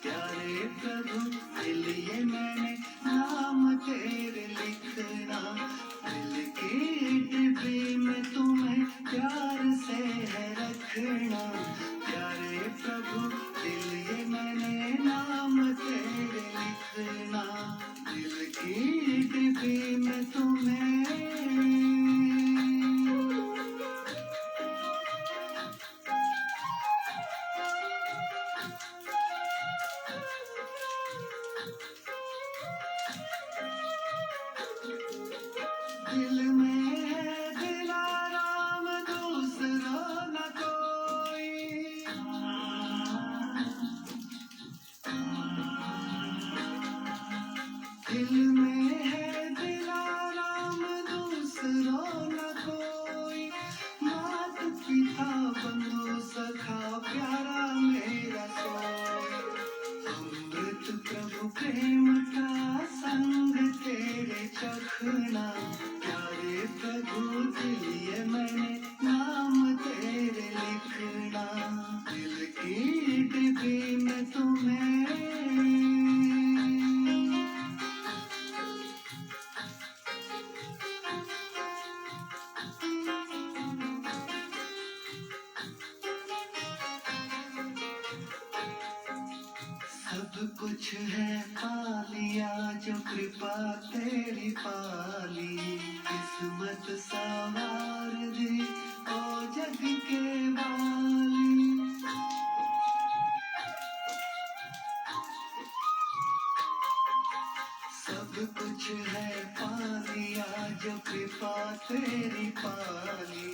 प्यारे प्रभु दिल ये मैंने नाम तेरे लिखना, दिल की डिब्बी में तुम्हें प्यार से है रखना। प्यारे प्रभु दिल ये मैंने नाम तेरे लिखना, दिल की डिब्बी में तुम्हें। दिल में है दिलाराम दूसरा न कोई, दिल में है दिलाराम दूसरा न कोई। मात पिता बंधु सखा प्यारा मेरा सोई, अमृत प्रभु प्रेम का संग तेरे चखना। प्यारे प्रभु दिल ये मैंने नाम तेरे लिखना, दिल की डिब्बी में तुम्हें। सब कुछ है पा लिया जो कृपा तेरी पाली, किस्मत सवार दी ओ जग के वाली। सब कुछ है पा लिया जो कृपा तेरी पाली,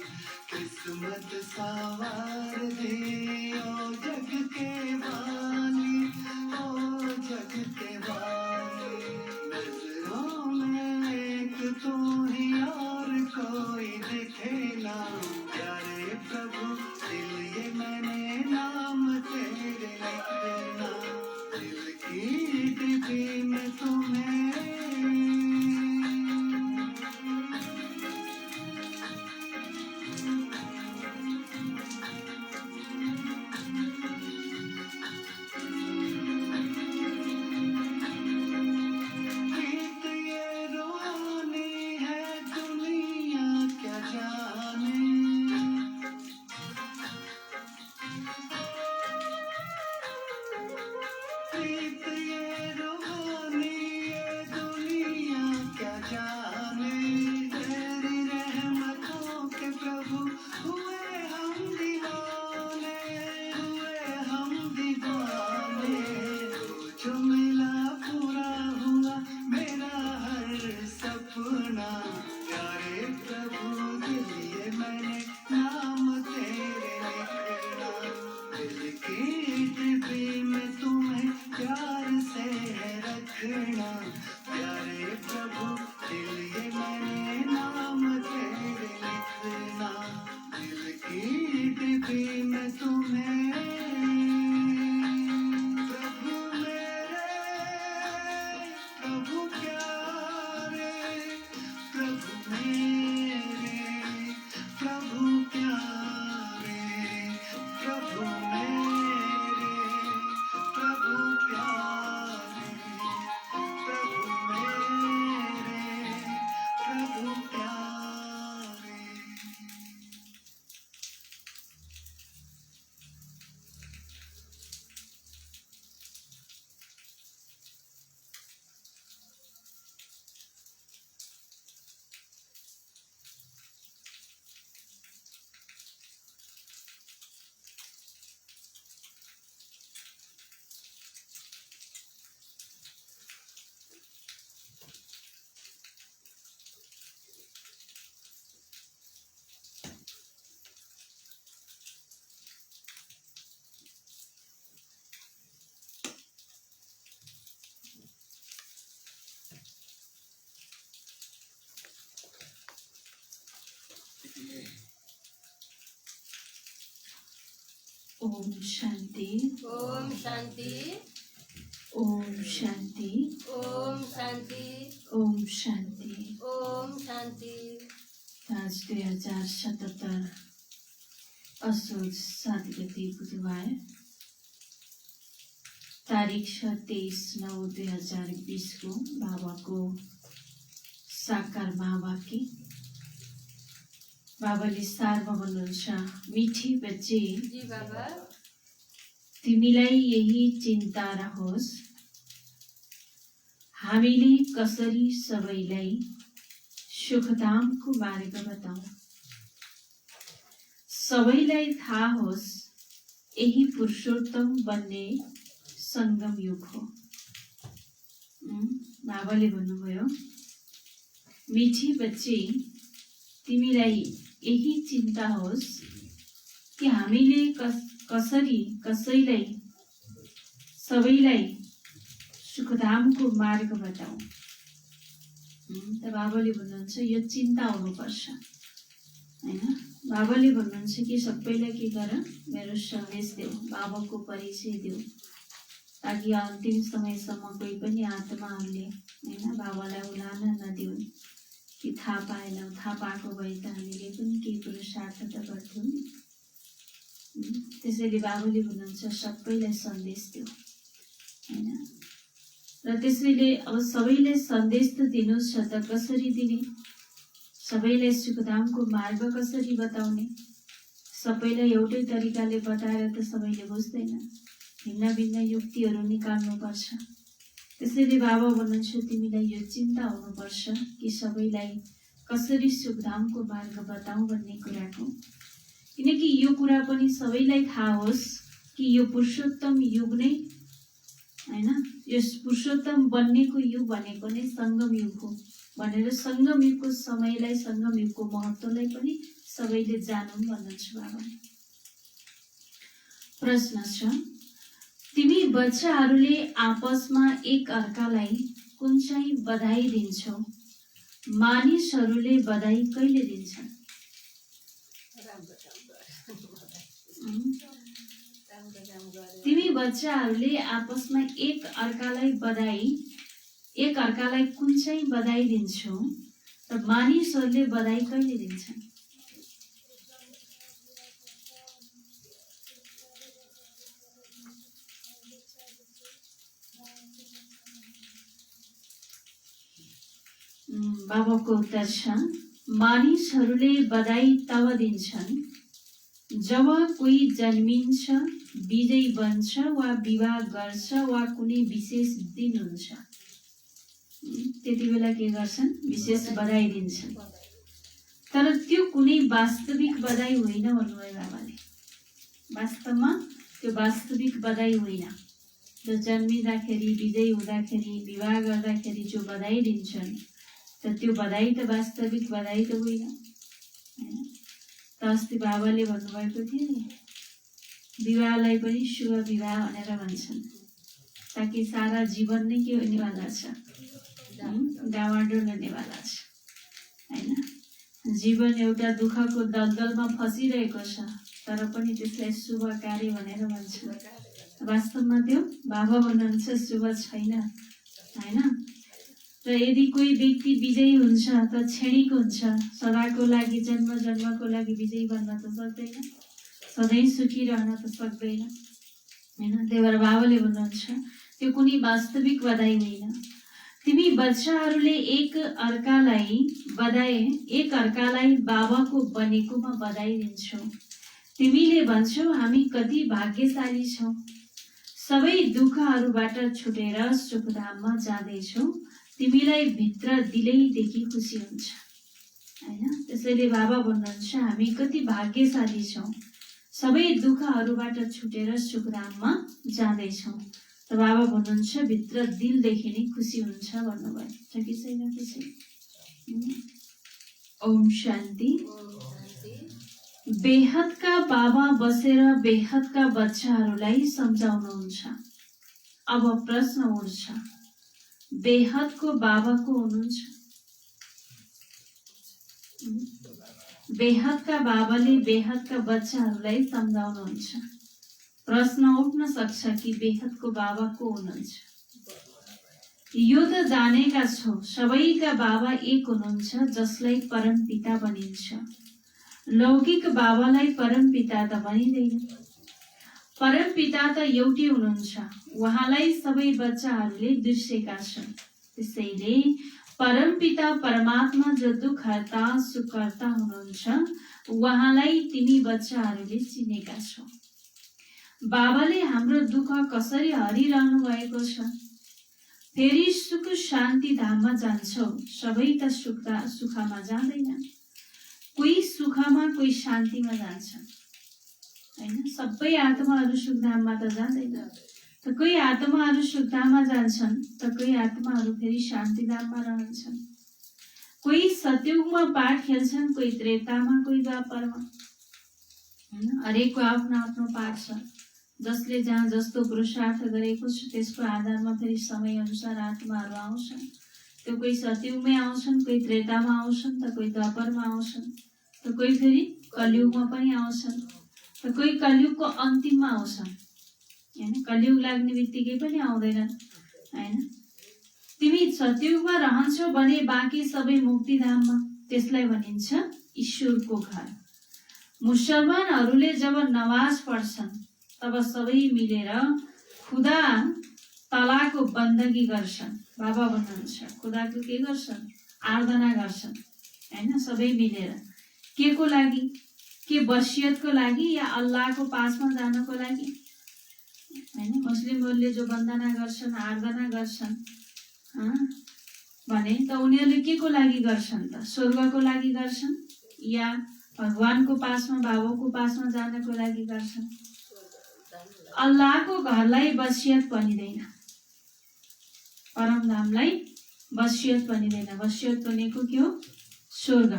किस्मत सवार दी ओ जग के वाली, ओ जग के वाली। नजरों में एक तू ही और कोई दिखे ना। प्यारे प्रभु दिल ये मैंने नाम तेरे लिखना, दिल की डिब्बी में तुम्हें। प्रीत ये रूहानी है दुनिया क्या जाने, प्रीत ये रूहानी ये दुनिया क्या जाने। तेरी रहमतों के प्रभु हुए हम दीवाने, हुए हम दीवाने। जो मिला पूरा हुआ मेरा हर सपना। प्यारे प्रभु दिल ये मैंने नाम तेरे लिखना, दिल की डिब्बी में तुम्हें प्यार से है रखना। प्यारे प्रभु दिल ये मैंने नाम तेरे लिखना, दिल की डिब्बी में तुम्हें। प्रभु मेरे प्रभु प्यारे, प्रभु मेरे प्रभु प्यारे, प्रभु मेरे प्रभु प्यारे, प्रभु मेरे प्रभु प्यारे। ओम शांति, ओम शांति, ओम शांति, ओम शांति, ओम शांति। ओम शांति। आज 2077 असोज 7 गते बुधबार तारिक छ 23/9/2020 को बाबाको साकार महावाक्य। बाबाले सारमा भन्नुहुन्छ, मिठी बच्चे जी बाबा। तिमीलाई यही चिन्ता रहोस्, हामीले कसरी सबैलाई सुखधामको मार्ग बताऊ। सबैलाई थाहा होस्, यही पुरुषोत्तम बन्ने संगम युग हो। बाबाले भन्नुभयो, मिठी बच्ची तिमीलाई यही चिन्ता होस् कि हामीले कसरी कसैलाई सबैलाई सुखधामको मार्ग बताऊ। त बाबाले भन्नुहुन्छ यो चिन्ता हुनुपर्छ हैन। बाबाले भन्नुहुन्छ कि सबैलाई के गर, मेरो सन्देश देऊ, बाबाको परिचय देऊ, ताकि अन्तिम समयसम्म कोही पनि आत्माहरूले हैन बाबालाई उलान नदिउन् कि थाहा पाएनौँ, थाहा पाएको भए त हामीले पनि केही पुरुषार्थ त गर्थ्यौँ नि। त्यसैले बाबाले भन्नुहुन्छ सबैलाई सन्देश देऊ हैन। र त्यसैले अब सबैलाई सन्देश त दिनु छ, त कसरी दिने, सबैलाई सुखधामको मार्ग कसरी बताउने। सबैलाई एउटै तरिकाले बताएर त सबैले बुझ्दैन, भिन्न भिन्न युक्तिहरू निकाल्नुपर्छ। त्यसैले बाबा भन्नुहुन्छ तिमीलाई यो चिन्ता हुनुपर्छ कि सबैलाई कसरी सुखधामको मार्ग बताऊ भन्ने कुराको। किनकि यो कुरा पनि सबैलाई थाहा होस् कि यो पुरुषोत्तम युग नै हैन, यस पुरुषोत्तम बन्नेको युग भनेको नै संगम युग हो भनेर संगम युगको समयलाई, संगम युगको महत्त्वलाई पनि सबैले जानौँ भन्नुहुन्छ बाबाले। प्रश्न छ, तिमी बच्चाहरूले आपसमा एक अर्कालाई कुन चाहिँ बधाई दिन्छौ? मानिसहरूले बधाई कहिले दिन्छन्? तिमी बच्चाहरूले आपसमा एक अर्कालाई कुन चाहिँ बधाई दिन्छौ र मानिसहरूले बधाई कहिले दिन्छन्? बाबाको उत्तर छ, मानिसहरूले बधाई तब दिन्छन् जब कोही जन्मिन्छ, विजयी बन्छ वा विवाह गर्छ वा कुनै विशेष दिन हुन्छ। त्यति बेला के गर्छन्? विशेष बधाई दिन्छन्। तर त्यो कुनै वास्तविक बधाई होइन भन्नुभयो बाबाले। वास्तवमा त्यो वास्तविक बधाई होइन। जो जन्मिँदाखेरि, विजयी हुँदाखेरि, विवाह गर्दाखेरि जो बधाई दिन्छन्, त त्यो बधाई त वास्तविक बधाई त होइन हैन। त अस्ति बाबाले भन्नुभएको थियो नि, विवाहलाई पनि शुभ विवाह भनेर भन्छन्, ताकि सारा जीवन नै के हुनेवाला छ, डाँडाडोल हुनेवाला छ हैन। जीवन एउटा दुःखको दलदलमा फसिरहेको छ, तर पनि त्यसलाई शुभ कार्य भनेर भन्छ। वास्तवमा त्यो बाबा भन्नुहुन्छ शुभ छैन हैन। र यदि कोही व्यक्ति विजयी हुन्छ त क्षणिक हुन्छ, सदाको लागि, जन्म जन्मको लागि विजयी बन्न त सक्दैन, सधैँ सुखी रहन त सक्दैन हैन। त्यही भएर बाबाले भन्नुहुन्छ त्यो कुनै वास्तविक बधाई होइन। तिमी बच्चाहरूले एक अर्कालाई बाबाको बनेकोमा बधाई दिन्छौ। तिमीले भन्छौ हामी कति भाग्यशाली छौँ, सबै दुःखहरूबाट छुटेर सुखधाममा जाँदैछौ, तिमीलाई भित्र दिलैदेखि खुसी हुन्छ हैन। त्यसैले बाबा भन्नुहुन्छ हामी कति भाग्यशाली छौँ, सबै दुःखहरूबाट छुटेर सुखधाममा जाँदैछौँ। त बाबा भन्नुहुन्छ भित्र दिलदेखि नै खुसी हुन्छ भन्नुभयो। छ कि छैन खुसी? ओम शान्ति। बेहदका बाबा बसेर बेहदका बच्चाहरूलाई सम्झाउनुहुन्छ। अब प्रश्न उठ्छ, बेहदको बाबा को हुनुहुन्छ? बेहदका बाबाले बेहदका बच्चाहरूलाई सम्झाउनुहुन्छ। प्रश्न उठ्न सक्छ कि बेहदको बाबा को हुनुहुन्छ? यो त जानेका छौ, सबैका बाबा एक हुनुहुन्छ जसलाई परमपिता भनिन्छ। लौकिक बाबालाई परमपिता त भनिँदैन। परम पिता त एउटै हुनुहुन्छ, उहाँलाई सबै बच्चाहरूले बिर्सेका छन्। त्यसैले परम पिता परमात्मा जो दुःखहर्ता सुखहर्ता हुनुहुन्छ, उहाँलाई तिमी बच्चाहरूले चिनेका छौ। बाबाले हाम्रो दुःख कसरी हरिरहनु भएको छ। फेरि सुख शान्ति धाममा जान्छौ, सबै त सुखमा जाँदैन। कोही सुखमा कोही शान्तिमा जान्छ हैन। सबै आत्माहरू सुखधाममा त जाँदैन। त कोही आत्माहरू सुखधाममा जान्छन्, त कोही आत्माहरू फेरि शान्तिधाममा रहन्छन्। कोही सतयुगमा पाठ खेल्छन्, कोही त्रेतामा, कोही द्वापरमा हैन। हरेकको आफ्नो आफ्नो पाठ छ। जसले जहाँ जस्तो पुरुषार्थ गरेको छ त्यसको आधारमा फेरि समय अनुसार आत्माहरू आउँछन्। त्यो कोही सतयुगमै आउँछन्, कोही त्रेतामा आउँछन्, त कोही द्वापरमा आउँछन्, त कोही फेरि कलियुगमा पनि आउँछन्, त कोही कलियुगको अन्तिममा आउँछन् हैन। कलियुग लाग्ने बित्तिकै पनि आउँदैनन् हैन। तिमी सतयुगमा रहन्छौ भने बाँकी सबै मुक्तिधाममा, त्यसलाई भनिन्छ ईश्वरको घर। मुसलमानहरूले जब नमाज पढ्छन् तब सबै मिलेर खुदा तलाको बन्दगी गर्छन्। बाबा भन्नुहुन्छ खुदाको के गर्छन्, आराधना गर्छन् हैन। सबै मिलेर के को लागि, के वसियतको लागि या अल्लाहको पासमा जानको लागि हैन। मुस्लिमहरूले जो वन्दना गर्छन्, आराधना गर्छन् भने त उनीहरूले के को लागि गर्छन् त, स्वर्गको लागि गर्छन् या भगवानको पासमा बाबाको पासमा जानको लागि गर्छन्। अल्लाहको घरलाई वसियत भनिदैन, परमधामलाई वसियत भनिदैन। वसियत भनेको के हो, स्वर्ग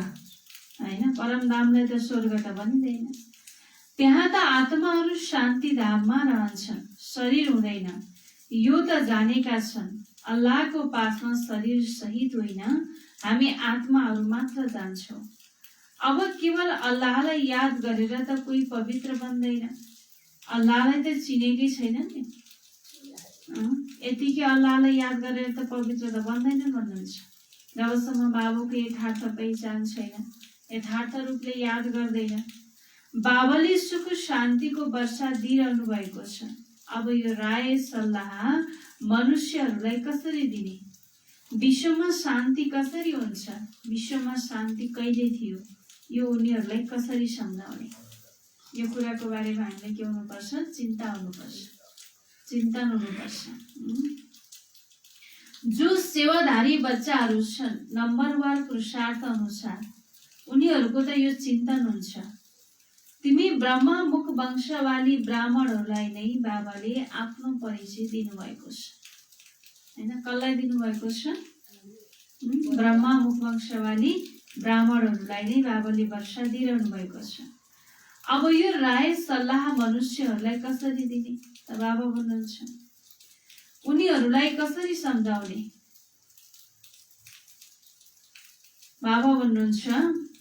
हैन। परमधामलाई त स्वर्ग त भनिदैन। त्यहाँ त आत्माहरू शान्ति धाममा रहन्छन्, शरीर हुँदैन। यो त जानेका छन् अल्लाहको पासमा शरीर सहित होइन, हामी आत्माहरू मात्र जान्छौँ। अब केवल अल्लाहलाई याद गरेर त कोही पवित्र बन्दैन। अल्लाहलाई त चिनेकै छैन नि। यतिकै अल्लाहलाई याद गरेर त पवित्र त बन्दैन भन्नुहुन्छ। जबसम्म बाबुको यथार्थ पहिचान छैन, यथार्थ रूपले याद गर्दैन। बाबाले सुख शान्तिको वर्षा दिइरहनु भएको छ। अब यो राय सल्लाह मनुष्यहरूलाई कसरी दिने, विश्वमा शान्ति कसरी हुन्छ, विश्वमा शान्ति कहिले थियो, यो उनीहरूलाई कसरी सम्झाउने। यो कुराको बारेमा हामीले के हुनुपर्छ, चिन्ता हुनुपर्छ, चिन्तन हुनुपर्छ। जो सेवाधारी बच्चाहरू छन् नम्बरवार पुरुषार्थ अनुसार, उनीहरूको त यो चिन्तन हुन्छ। तिमी ब्रह्मा मुख वंशवाली ब्राह्मणहरूलाई नै बाबाले आफ्नो परिचय दिनुभएको छ हैन। कसलाई दिनुभएको छ, ब्रह्मा मुख वंशवाली ब्राह्मणहरूलाई नै बाबाले वर्षा दिइरहनु भएको छ। अब यो राय सल्लाह मनुष्यहरूलाई कसरी दिने त बाबा भन्नुहुन्छ, उनीहरूलाई कसरी सम्झाउने। बाबा भन्नुहुन्छ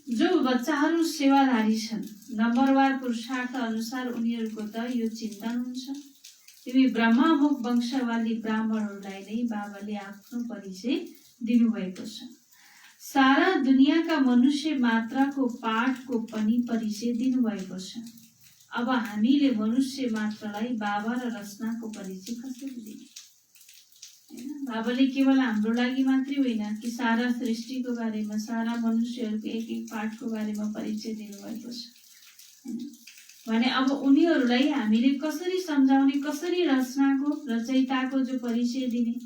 जो बच्चाहरू सेवाधारी छन् नम्बरवार पुरुषार्थ अनुसार उनीहरूको त यो चिन्तन हुन्छ। तिमी ब्रह्मा मुख वंशवाली ब्राह्मणहरूलाई नै बाबाले आफ्नो परिचय दिनुभएको छ। सारा दुनियाँका मनुष्य मात्रको पाठको पनि परिचय दिनुभएको छ। अब हामीले मनुष्य मात्रलाई बाबा र रचनाको परिचय कसरी दिने। बाबाले केवल हाम्रो लागि मात्रै होइन कि सारा सृष्टिको बारेमा, सारा मनुष्यहरूको एक एक पाठको बारेमा परिचय दिनुभएको छ भने अब उनीहरूलाई हामीले कसरी सम्झाउने, कसरी रचनाको रचयिताको जो परिचय दिने।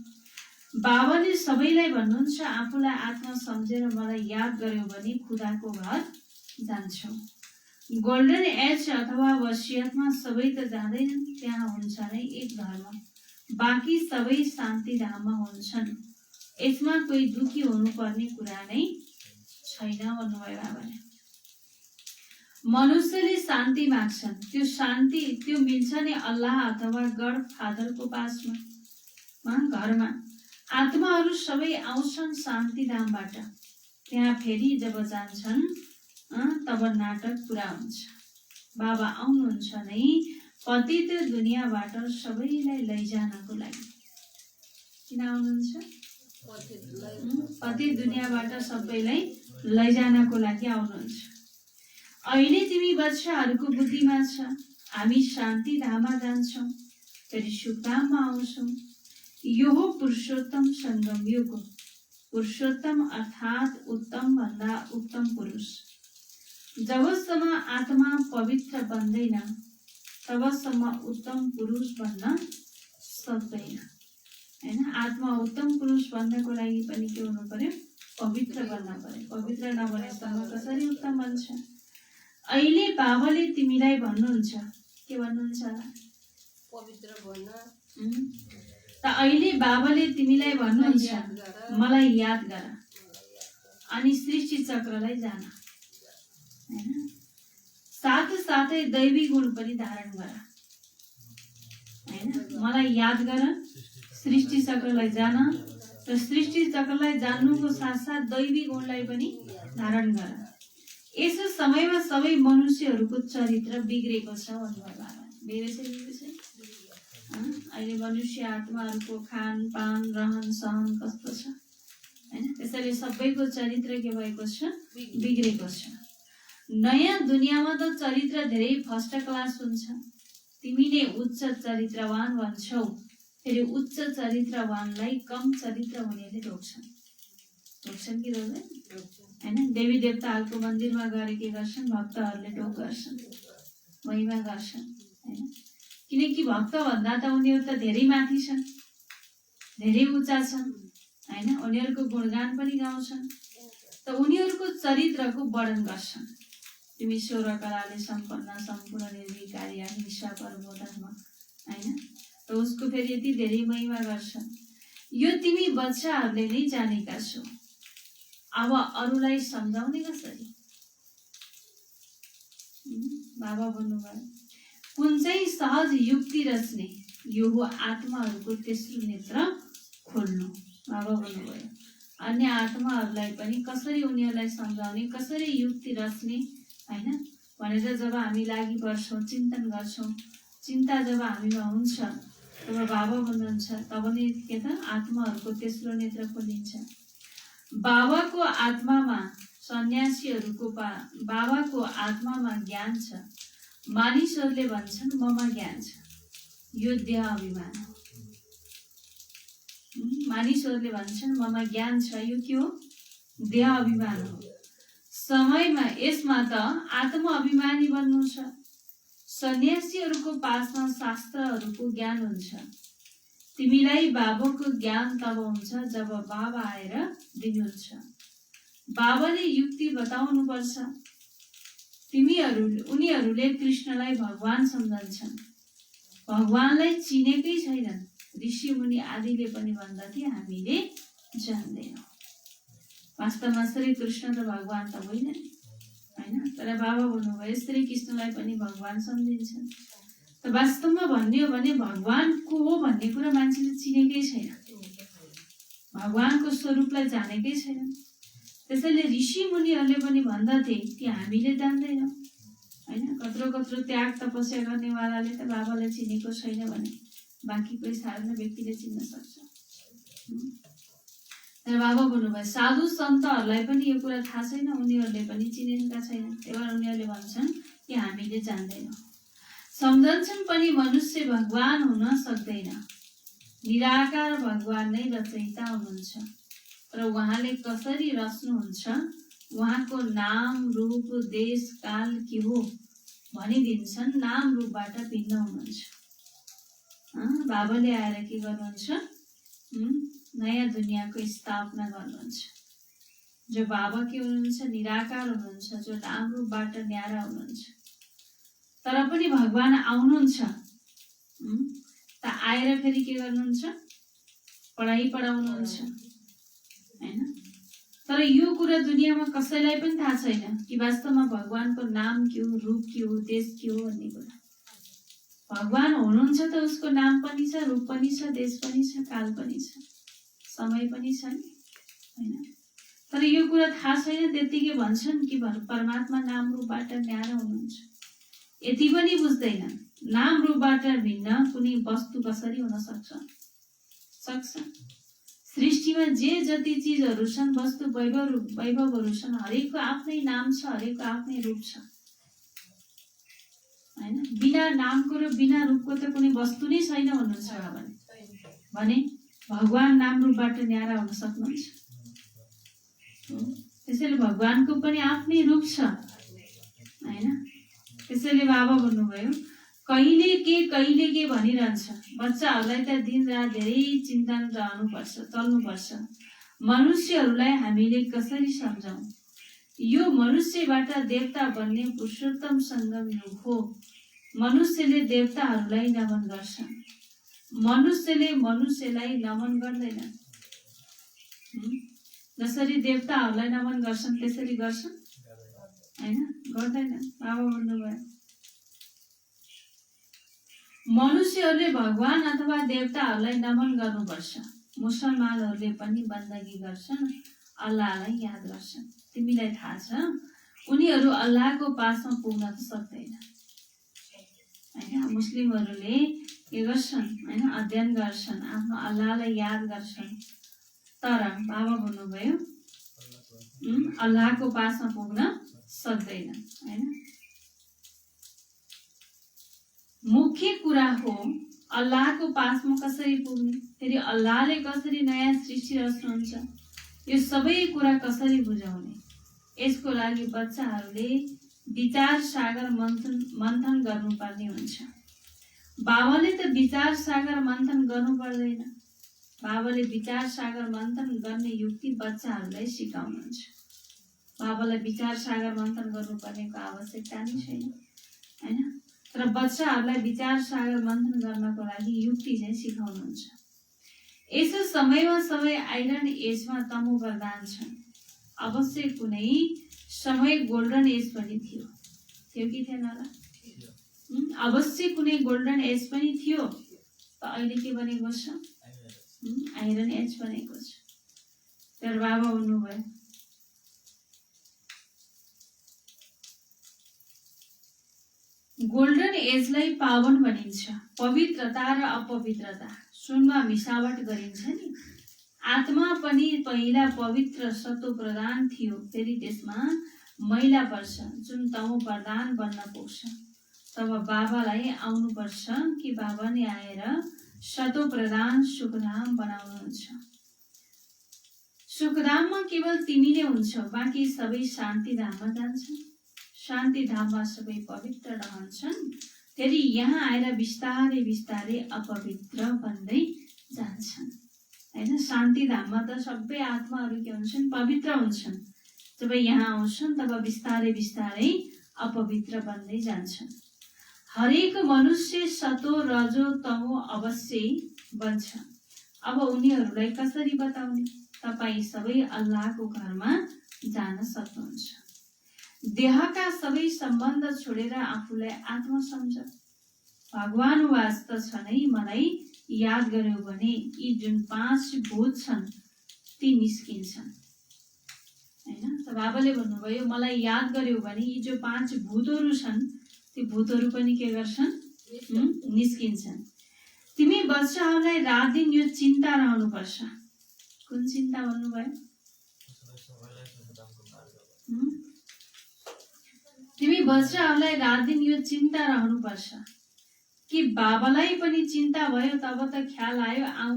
बाबाले सबैलाई भन्नुहुन्छ आफूलाई आत्मा सम्झेर मलाई याद गर्यो भने खुदाको घर जान्छौ। गोल्डन एज अथवा वसियतमा सबै त जाँदैनन्, त्यहाँ हुन्छ नै एक धर्म, बाँकी सबै शान्ति धाममा हुन्छन्। यसमा कोही दुखी हुनुपर्ने कुरा नै छैन भन्नुभयो बाबाले। मनुष्यले शान्ति माग्छन्, त्यो शान्ति त्यो मिल्छ नि अल्लाह अथवा गड फादरको पासमा, घरमा। आत्माहरू सबै आउँछन् शान्ति धामबाट, त्यहाँ फेरि जब जान्छन् तब नाटक पुरा हुन्छ। बाबा आउनुहुन्छ नै पतित दुनियाँबाट सबैलाई लैजानको लागि। किन आउनुहुन्छ, पतित दुनियाँबाट सबैलाई लैजानको लागि आउनुहुन्छ। अहिले तिमी बच्चाहरूको बुद्धिमा छ, हामी शान्ति धाममा जान्छौँ, फेरि सुखधाममा आउँछौँ। यो हो पुरुषोत्तम सङ्गम युग। पुरुषोत्तम अर्थात् उत्तम भन्दा उत्तम पुरुष। जबसम्म आत्मा पवित्र बन्दैन तबसम्म उत्तम पुरुष बन्न सक्दैन, हैन। आत्मा उत्तम पुरुष बन्नको लागि पनि के हुनु पर्यो? पवित्र बन्न पर्यो। पवित्र नबनेसम्म कसरी उत्तम बन्छ? अहिले बाबाले तिमीलाई भन्नुहुन्छ, के भन्नुहुन्छ? पवित्र बन्न। त अहिले बाबाले तिमीलाई भन्नुहुन्छ मलाई याद गर अनि सृष्टि चक्रलाई जान, हैन। साथसाथै दैवी गुण पनि धारण गर, हैन। मलाई याद गर, सृष्टि चक्रलाई जान र सृष्टि चक्रलाई जान्नुको साथसाथ दैवी गुणलाई पनि धारण गर। यस समयमा सबै मनुष्यहरूको चरित्र बिग्रेको छ भन्नुभयो बाबाले। बिग्रेछ? अहिले मनुष्य आत्माहरूको खानपान रहन सहन कस्तो छ, हैन। त्यसैले सबैको चरित्र के भएको छ? बिग्रेको छ। नयाँ दुनियाँमा त चरित्र धेरै फर्स्ट क्लास हुन्छ। तिमी नै उच्च चरित्रवान भन्छौ, फेरि उच्च चरित्रवानलाई कम चरित्र हुनेले रोक्छन् कि रोक्दैन, हैन। देवी देवताहरूको मन्दिरमा गएर के गर्छन्? भक्तहरूले ढोक गर्छन्, महिमा गर्छन्, हैन। किनकि भक्त भन्दा त उनीहरू त धेरै माथि छन्, धेरै उच्चा छन्, हैन। उनीहरूको गुणगान पनि गाउँछन्, त उनीहरूको चरित्रको वर्णन गर्छन्। तिमी 16 कलाले सम्पन्न सम्पूर्ण निर्विकारी अहिंसा परमो धर्म, हैन। त उसको फेरि यति धेरै महिमा गर्छन्। यो तिमी बच्चाहरूले नै जानेका छौ, अब अरूलाई सम्झाउने कसरी? बाबा भन्नुभयो कुन चाहिँ सहज युक्ति रच्ने, यो हो आत्माहरूको तेस्रो नेत्र खोल्नु। बाबा भन्नुभयो अन्य आत्माहरूलाई पनि कसरी उनीहरूलाई सम्झाउने, कसरी युक्ति रच्ने, हैन भनेर जब हामी लागि पर्छौँ, चिन्तन गर्छौँ, चिन्ता जब हामीमा हुन्छ तब बाबा भन्नुहुन्छ तब नै के त आत्माहरूको तेस्रो नेत्र खोलिन्छ। बाबाको आत्मामा सन्यासीहरूको बाबाको आत्मामा ज्ञान छ। मानिसहरूले भन्छन् ममा ज्ञान छ, यो देह अभिमान हो। मानिसहरूले भन्छन् ममा ज्ञान छ, यो के हो? देह अभिमान हो। समयमा यसमा त आत्मा अभिमानी बन्नु छ। सन्यासीहरूको पासमा शास्त्रहरूको ज्ञान हुन्छ। तिमीलाई बाबाको ज्ञान तब हुन्छ जब बाबा आएर दिनुहुन्छ। बाबाले युक्ति बताउनु पर्छ। उनीहरूले कृष्णलाई भगवान सम्झन्छन्, भगवानलाई चिनेकै छैनन्। ऋषि मुनि आदिले पनि भन्दथे हामीले जान्दैनौँ। वास्तवमा श्री कृष्ण त भगवान त होइन नि, हैन। तर बाबा भन्नुभयो श्री कृष्णलाई पनि भगवान सम्झिन्छन्। त वास्तवमा भन्ने हो भने भगवान को हो भन्ने कुरा मान्छेले चिनेकै छैन, भगवानको स्वरूपलाई जानेकै छैन। त्यसैले ऋषि मुनिहरूले पनि भन्दथे कि हामीले जान्दैनौँ, हैन। कत्रो कत्रो त्याग तपस्या गर्नेवालाले त बाबालाई चिनेको छैन भने बाँकी कोही साधारण व्यक्तिले चिन्न सक्छ। तर बाबा भन्नुभयो साधु सन्तहरूलाई पनि यो कुरा थाहा छैन, उनीहरूले पनि चिनेका छैन। त्यही भएर उनीहरूले भन्छन् कि हामीले जान्दैनौँ। सम्झन्छन् पनि मनुष्य भगवान हुन सक्दैन, निराकार भगवान नै रचयिता हुनुहुन्छ। र उहाँले कसरी रच्नुहुन्छ, उहाँको नाम रूप देश काल के हो भनिदिन्छन्। नाम रूपबाट भिन्न हुनुहुन्छ। बाबाले आएर के गर्नुहुन्छ? नयाँ दुनियाँको स्थापना गर्नुहुन्छ। जो बाबा के हुनुहुन्छ? निराकार हुनुहुन्छ, जो नाम रूपबाट न्यारा हुनुहुन्छ। तर पनि भगवान आउनुहुन्छ, त आएर फेरि के गर्नुहुन्छ? पढाइ पढाउनुहुन्छ, हैन। तर यो कुरा दुनियाँमा कसैलाई पनि थाहा छैन कि वास्तवमा भगवानको नाम के हो, रूप के हो, देश के हो भन्ने कुरा। भगवान हुनुहुन्छ त उसको नाम पनि छ, रूप पनि छ, देश पनि छ, काल पनि छ, समय पनि छ नि, हैन। तर यो कुरा थाहा छैन। त्यतिकै भन्छन् कि परमात्मा नाम रूपबाट न्यारा हुनुहुन्छ। यति पनि बुझ्दैनन् नाम रूपबाट भिन्न कुनै वस्तु कसरी हुन सक्छ। सृष्टिमा जे जति चिजहरू छन्, वस्तु वैभवहरू छन्, हरेकको आफ्नै नाम छ, हरेकको आफ्नै रूप छ, हैन। हैन। बिना नामको र बिना रूपको त कुनै वस्तु नै छैन भन्नुहुन्छ बाबाले। भने भगवान नाम रूपबाट न्यारा हुन सक्नुहुन्छ। त्यसैले भगवानको पनि आफ्नै रूप छ हैन। त्यसैले बाबा भन्नुभयो कहिले के भनिरहन्छ। बच्चाहरूलाई त दिनरात धेरै चिन्तन रहनुपर्छ, चल्नुपर्छ। मनुष्यहरूलाई हामीले कसरी सम्झौँ? यो मनुष्यबाट देवता बन्ने पुरुषोत्तम सङ्गम युग हो। मनुष्यले देवताहरूलाई नमन गर्छ, मनुष्यले मनुष्यलाई नमन गर्दैन। जसरी देवताहरूलाई नमन गर्छन् त्यसरी गर्छन् हैन, गर्दैन। बाबा भन्नुभयो मनुष्यहरूले भगवान अथवा देवताहरूलाई नमन गर्नुपर्छ। मुसलमानहरूले पनि बन्दगी गर्छन्, अल्लाहलाई याद गर्छन्। तिमीलाई थाहा छ उनीहरू अल्लाहको पासमा पुग्न त सक्दैन हैन। मुस्लिमहरूले के गर्छन् हैन, अध्ययन गर्छन्, आफ्नो अल्लाहलाई याद गर्छन्। तर बाबा भन्नुभयो अल्लाहको पासमा पुग्न सक्दैन हैन। मुख्य कुरा हो अल्लाहको पासमा कसरी पुग्ने, फेरि अल्लाहले कसरी नयाँ सृष्टि रच्नुहुन्छ, यो सबै कुरा कसरी बुझाउने। यसको लागि बच्चाहरूले विचार सागर मन्थन गर्नुपर्ने हुन्छ। बाबाले त विचार सागर मन्थन गर्नु पर्दैन। बाबाले विचार सागर मन्थन गर्ने युक्ति बच्चाहरूलाई सिकाउनुहुन्छ। बाबालाई विचार सागर मन्थन गर्नुपर्नेको आवश्यकता नै छैन हैन। तर बच्चाहरूलाई विचार सागर मन्थन गर्नको लागि युक्ति चाहिँ सिकाउनुहुन्छ। यसो समयमा सबै आइरन एजमा तमु प्रधान छन्। अवश्य कुनै समय गोल्डन एज पनि थियो कि थिएन होला? अवश्य कुनै गोल्डन एज पनि थियो। त अहिले के बनेको छ? आइरन एज बनेको छ। तर बाबा भन्नुभयो गोल्डन एजलाई पावन भनिन्छ। पवित्रता र अपवित्रता सुनमा मिसावट गरिन्छ नि। आत्मा पनि पहिला पवित्र सत्व प्रधान थियो, फेरि त्यसमा मैला पर्छ जुन तमो प्रधान बन्न पुग्छ। तब बाबालाई आउनुपर्छ कि बाबा नै आएर सत्व प्रधान सुखधाम बनाउनुहुन्छ। सुखधाममा केवल तिमी नै हुन्छौ, बाँकी सबै शान्तिधाममा जान्छन्। शान्तिधाममा सबै पवित्र रहन्छन्, फेरि यहाँ आएर बिस्तारै बिस्तारै अपवित्र बन्दै जान्छन् हैन। शान्तिधाममा त सबै आत्माहरू के हुन्छन्? पवित्र हुन्छन्। जब यहाँ आउँछन् तब बिस्तारै बिस्तारै अपवित्र बन्दै जान्छन्। हरेक मनुष्य सतो रजो तमो अवश्य बन्छ। अब उनीहरूलाई कसरी बताउने? तपाईँ सबै अल्लाहको घरमा जान सक्नुहुन्छ। देहका सबै सम्बन्ध छोडेर आफूलाई आत्मा सम्झ। भगवान वास्त छ नै मलाई याद गर्यो भने यी जुन 5 भूत छन् ती निस्किन्छन् हैन। त बाबाले भन्नुभयो मलाई याद गर्यो भने यी जो 5 भूतहरू छन् ती भूतहरू पनि के गर्छन्? निस्किन्छन्। तिमी बच्चाहरूलाई रात दिन यो चिन्ता रहनुपर्छ। कुन चिन्ता भन्नुभयो? तिमी बच्चाहरूलाई रात दिन यो चिन्ता रहनुपर्छ कि बाबालाई पनि चिन्ता भयो। तब त ख्याल आयो आऊ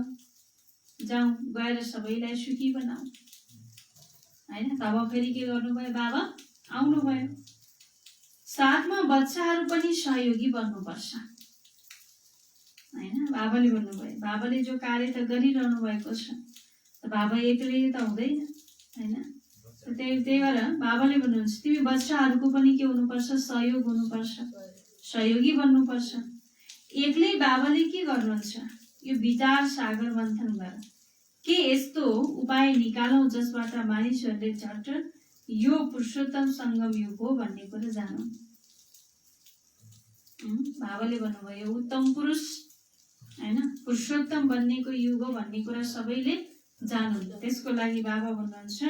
जाउँ गएर सबैलाई सुखी बनाऊ हैन। तब फेरि के गर्नुभयो? बाबा आउनुभयो। साथमा बच्चाहरू पनि सहयोगी बन्नुपर्छ हैन। बाबाले भन्नुभयो बाबाले जो कार्य त गरिरहनु भएको छ, बाबा एक्लै त हुँदैन हैन। त्यही भएर बाबाले भन्नुहुन्छ तिमी बच्चाहरूको पनि के हुनुपर्छ? सहयोग हुनुपर्छ, सहयोगी बन्नुपर्छ। एक्लै बाबाले के गर्नुहुन्छ? यो विचार सागर मन्थन गर। के यस्तो उपाय निकालौँ जसबाट मानिसहरूले झट्ट यो पुरुषोत्तम सङ्गम युग हो भन्ने कुरा जानु। बाबाले भन्नुभयो उत्तम पुरुष हैन, पुरुषोत्तम बन्नेको युग हो भन्ने कुरा सबैले जानु। त्यसको लागि बाबा भन्नुहुन्छ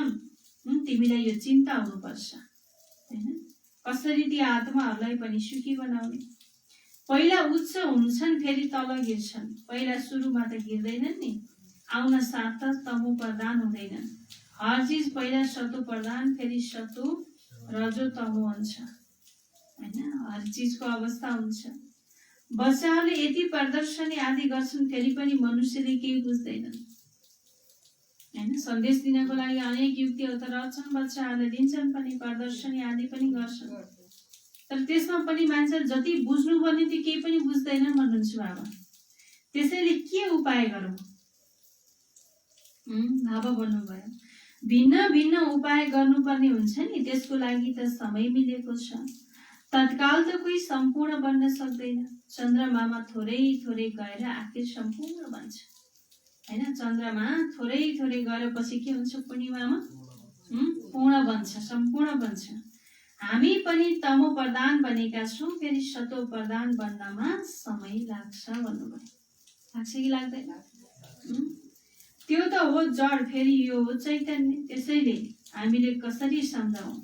तिमीलाई यो चिन्ता हुनुपर्छ हैन। कसरी ती आत्माहरूलाई पनि सुखी बनाउने। पहिला उच्च हुन्छन् फेरि तल गिर्छन्। पहिला सुरुमा त गिर्दैनन् नि, आउन साथ तमो प्रधान हुँदैनन्। हर चिज पहिला सतो प्रधान फेरि सतो रजो तमो हुन्छ हैन, हर चिजको अवस्था हुन्छ। बच्चाहरूले यति प्रदर्शनी आदि गर्छन् फेरि पनि मनुष्यले केही बुझ्दैनन् हैन। सन्देश दिनको लागि अनेक युक्तिहरू त रहन्छन्, बच्चाहरूले दिन्छन् पनि, प्रदर्शनी आदि पनि गर्छन्, तर त्यसमा पनि मान्छेले जति बुझ्नु पर्ने त्यो केही पनि बुझ्दैनन् भन्नुहुन्छ बाबा। त्यसैले के उपाय गरौँ? बाबा भन्नुभयो भिन्न भिन्न उपाय गर्नुपर्ने हुन्छ नि, त्यसको लागि त समय मिलेको छ। तत्काल त कोही सम्पूर्ण बन्न सक्दैन। चन्द्रमामा थोरै थोरै गएर आखिर सम्पूर्ण बन्छ हैन। चन्द्रमा थोरै थोरै गएर पछि के हुन्छ? पूर्णिमामा पूर्ण बन्छ, सम्पूर्ण बन्छ। हामी पनि तमो प्रधान बनेका छौँ, फेरि सतो प्रधान बन्नमा समय लाग्छ भन्नुभयो। लाग्छ कि लाग्दैन? त्यो त हो जड, फेरि यो हो चैतन्य। त्यसैले हामीले कसरी सम्झाउँ?